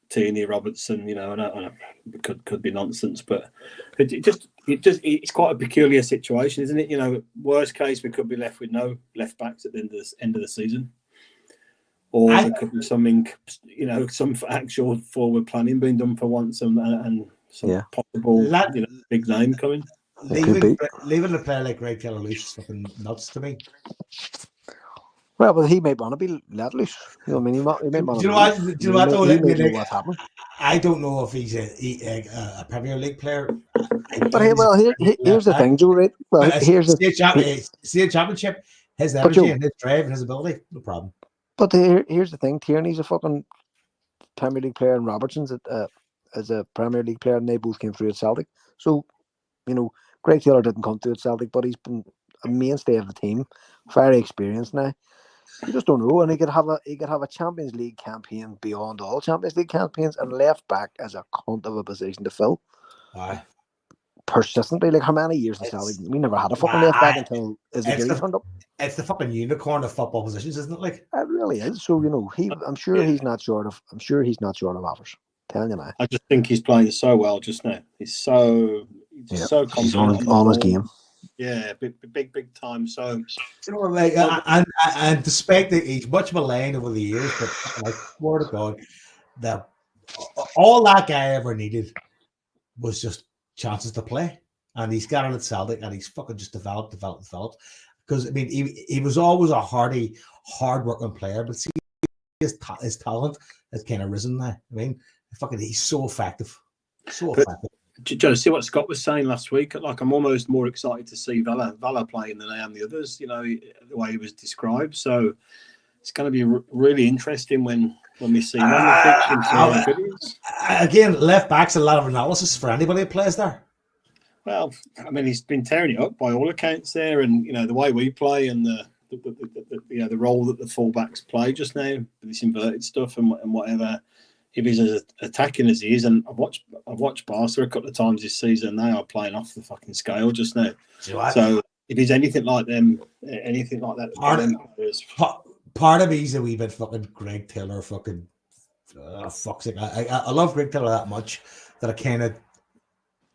Tierney, Robertson. You know, and it could be nonsense, but it's quite a peculiar situation, isn't it? You know, worst case, we could be left with no left backs at the end of the season, or there could be something, you know, some actual forward planning being done for once, and some possible big name coming. Leaving a player like Greg Taylor loose is fucking nuts to me. Well, but he may want to be let loose. You know what I mean? He might want to. Do you know what? What's happening? I don't know if he's a Premier League player. But here's the thing, Joe. Right? Well, here's the championship. His energy and his drive and his ability, no problem. But here's the thing: Tierney's a fucking Premier League player, and Robertson's as a Premier League player, and they both came through at Celtic. So, you know, Greg Taylor didn't come through at Celtic, but he's been a mainstay of the team, very experienced now. You just don't know, and he could have a Champions League campaign beyond all Champions League campaigns, and left back as a cunt of a position to fill. Aye. Persistently, like how many years in Celtic? We never had a fucking left back until Izagiri turned up. It's the fucking unicorn of football positions, isn't it? Like it really is. So you know, I'm sure he's not short of offers. Telling you now. I just think he's playing so well just now. He's so confident. He's on his game. Yeah, big time. So, you know, like, and despite that he's much maligned over the years, but I swear to God, all that guy ever needed was just chances to play, and he's got it at Celtic, and he's fucking just developed. Because I mean, he was always a hardy, hard-working player, but see, his talent has kind of risen now. I mean, he's so effective, effective. Joe, see what Scott was saying last week? Like, I'm almost more excited to see Valla playing than I am the others, you know, the way he was described. So it's going to be really interesting when we see him on the pitch. Again, left back's a lot of analysis for anybody that plays there. Well, I mean, he's been tearing it up by all accounts there, and you know the way we play and the role that the fullbacks play just now, this inverted stuff and whatever. If he's as attacking as he is, and I've watched Barca a couple of times this season, they are playing off the fucking scale just now. So if he's anything like them, anything like that, part of me is a wee bit fucking Greg Taylor fucking fuck's sake. I love Greg Taylor that much that I kind of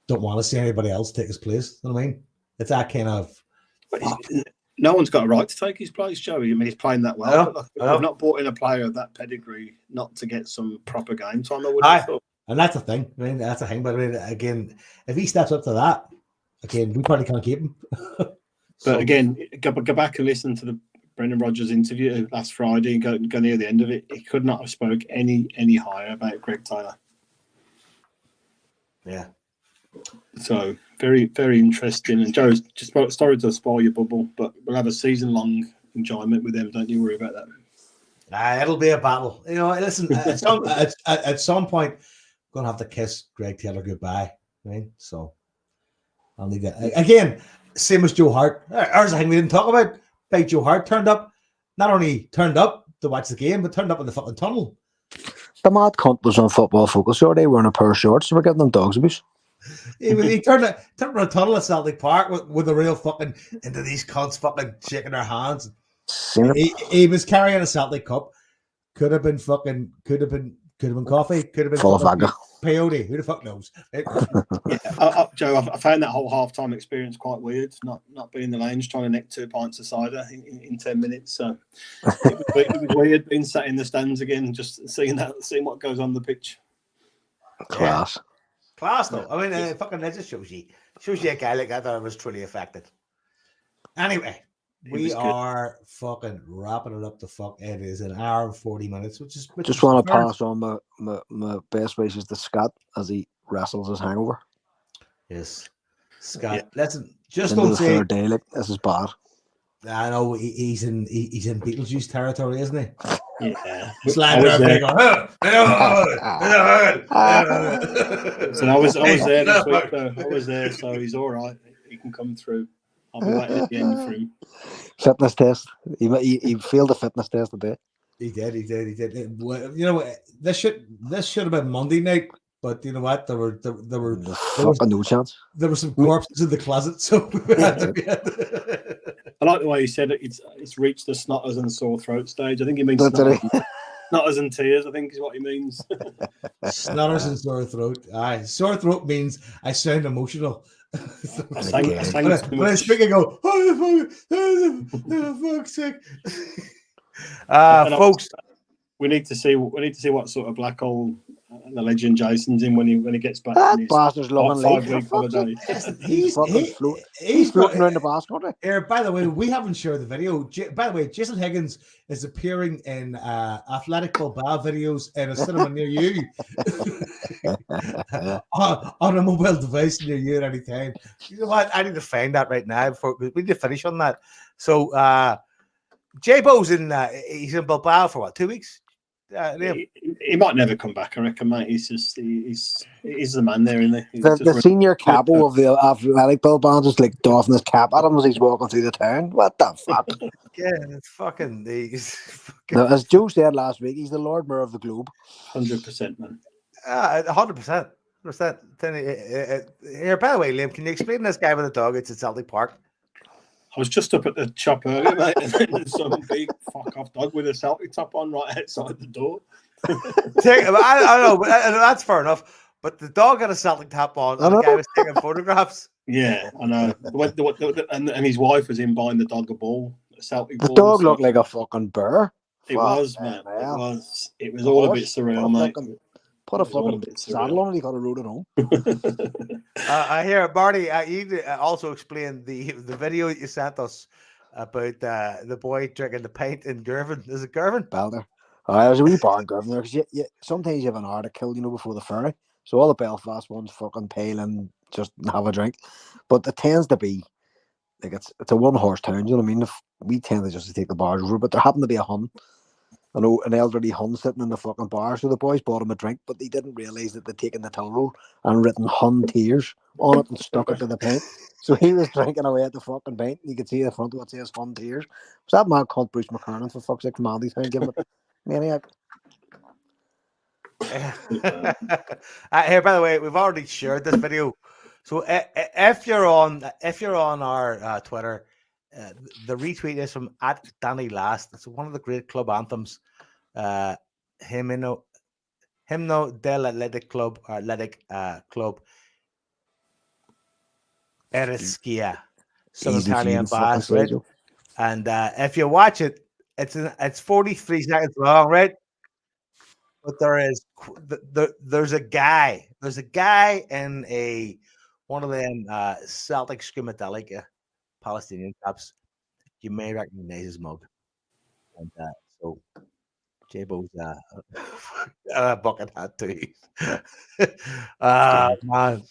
don't want to see anybody else take his place. You know what I mean? It's that kind of. No one's got a right to take his place, Joey. I mean, he's playing that well. I've not brought in a player of that pedigree not to get some proper game time. I would have thought. And that's the thing. I mean, that's the thing. But I mean, again, if he steps up to that, again, we probably can't keep him. But again, go back and listen to the Brendan Rodgers' interview last Friday and go near the end of it, he could not have spoke any higher about Greg Taylor. Yeah. So very, very interesting. And Joe, just sorry to spoil your bubble, but we'll have a season-long enjoyment with them. Don't you worry about that. It'll be a battle. Listen, at some point, I'm going to have to kiss Greg Taylor goodbye. Right? So I'll need that. Again, same as Joe Hart. There's a thing we didn't talk about. Big Joe Hart turned up. Not only turned up to watch the game, but turned up in the fucking tunnel. The mad cunt was on Football Focus the other day wearing a pair of shorts. So we're getting them dogs abuse. He turned up a tunnel at Celtic Park with a real fucking into these cunts fucking shaking their hands. He was carrying a Celtic cup. Could have been coffee. Could have been full of vodka. Peyote. Who the fuck knows? Joe, I found that whole halftime experience quite weird. Not being in the lanes trying to nick 2 pints of cider in 10 minutes. So it was weird being sat in the stands again, just seeing what goes on the pitch. Class. Class though. I mean, fucking that just shows you a guy like that was truly affected. Anyway, we are fucking wrapping it up to fuck. It is an hour and 40 minutes, which just want to pass on my best wishes to Scott as he wrestles his hangover. Yes, Scott. Listen, just into don't say day, like, this is bad. I know he's in Beetlejuice territory, isn't he? Yeah. Sliding around there going, So I was there this week though. I was there, so he's all right. He can come through. I'll be waiting at the end for him. Fitness test. He failed the fitness test today. He did. You know, this should have been Monday night, but you know what? There was no chance. There were some corpses in the closet, so we had to be I like the way he said it. It's reached the snotters and sore throat stage. I think he means snotters and tears. I think is what he means. Snotters and sore throat. Aye, sore throat means I sound emotional. When I speak, I go, oh, fuck's sake. Folks, we need to see what sort of black hole the legend Jason's in when he gets back. That bastard's loving 5-week holiday. He's floating around the basket. Here, by the way, we haven't shared the video. By the way, Jason Higgins is appearing in Athletic Bilbao videos in a cinema near you on a mobile device near you at any time. You know what? I need to find that right now before we need to finish on that. So, J-Bo's he's in Bilbao for what, 2 weeks? He might never come back, I reckon, mate. He's the man there, isn't he? The senior capo of the Athletic Bilbao just like doffing his cap at him as he's walking through the town. What the fuck? Yeah, it's fucking these. Now, as Joe said last week, he's the Lord Mayor of the globe. 100%, man. 100%. Here, by the way, Liam, can you explain this guy with the dog? It's at Celtic Park. I was just up at the shop earlier, mate, and then there's some big fuck-off dog with a Celtic top on right outside the door. I know, but that's fair enough. But the dog had a Celtic top on, and the guy was taking photographs. Yeah, I know. And his wife was in buying the dog a ball, a Celtic ball. The dog looked like a fucking bear. It was, man. It was all a bit surreal, mate. Put a fucking saddle on it, he got a road at home. I hear, Marty, you also explained the video that you sent us about the boy drinking the pint in Girvan. Is it Girvan? Belter. I was a wee bar in Girvan there, because sometimes you have an hour to kill, before the ferry. So all the Belfast ones fucking pale and just have a drink. But it tends to be, like, it's a one-horse town, you know what I mean? We tend to just take the bars over, but there happened to be a Hun. I know an elderly Hun sitting in the fucking bar, so the boys bought him a drink, but they didn't realise that they'd taken the till roll and written Hun tears on it and stuck it to the pint. So he was drinking away at the fucking pint, and you could see the front of it says Hun tears. Was that mad cunt Bruce McKernan, for fuck's sake, from Andytown, giving it maniac? Here, by the way, we've already shared this video. So if you're on our Twitter, the retweet is from @DannyLast. It's one of the great club anthems. Himno del Athletic Club, or Athletic Club Ereskia, Solitarian Bass, right? And if you watch it, it's 43 seconds long, right? But there's a guy in one of them Celtic Screamadelica Palestinian caps. You may recognize his mug. And so J-Bo's bucket hat too. Man,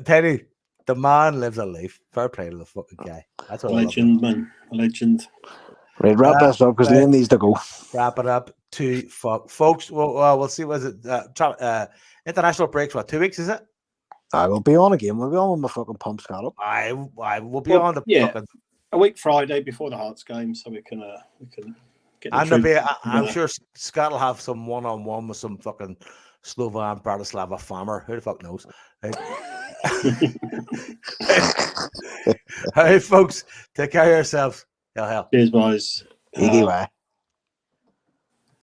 Teddy, the man lives a life. Fair play to the fucking guy. That's what legend, man. A legend. Right, wrap this up because Liam needs to go. Wrap it up to folks. We'll see. Was it international breaks? What, 2 weeks? Is it? I will be on again. We'll be on with my fucking pump scallop. I will be on the fucking a week Friday before the Hearts game, so we can get. And I'm sure Scott will have some one-on-one with some fucking Slovan Bratislava farmer. Who the fuck knows? Hey, folks, take care of yourselves. Hell. Cheers, boys. Anyway.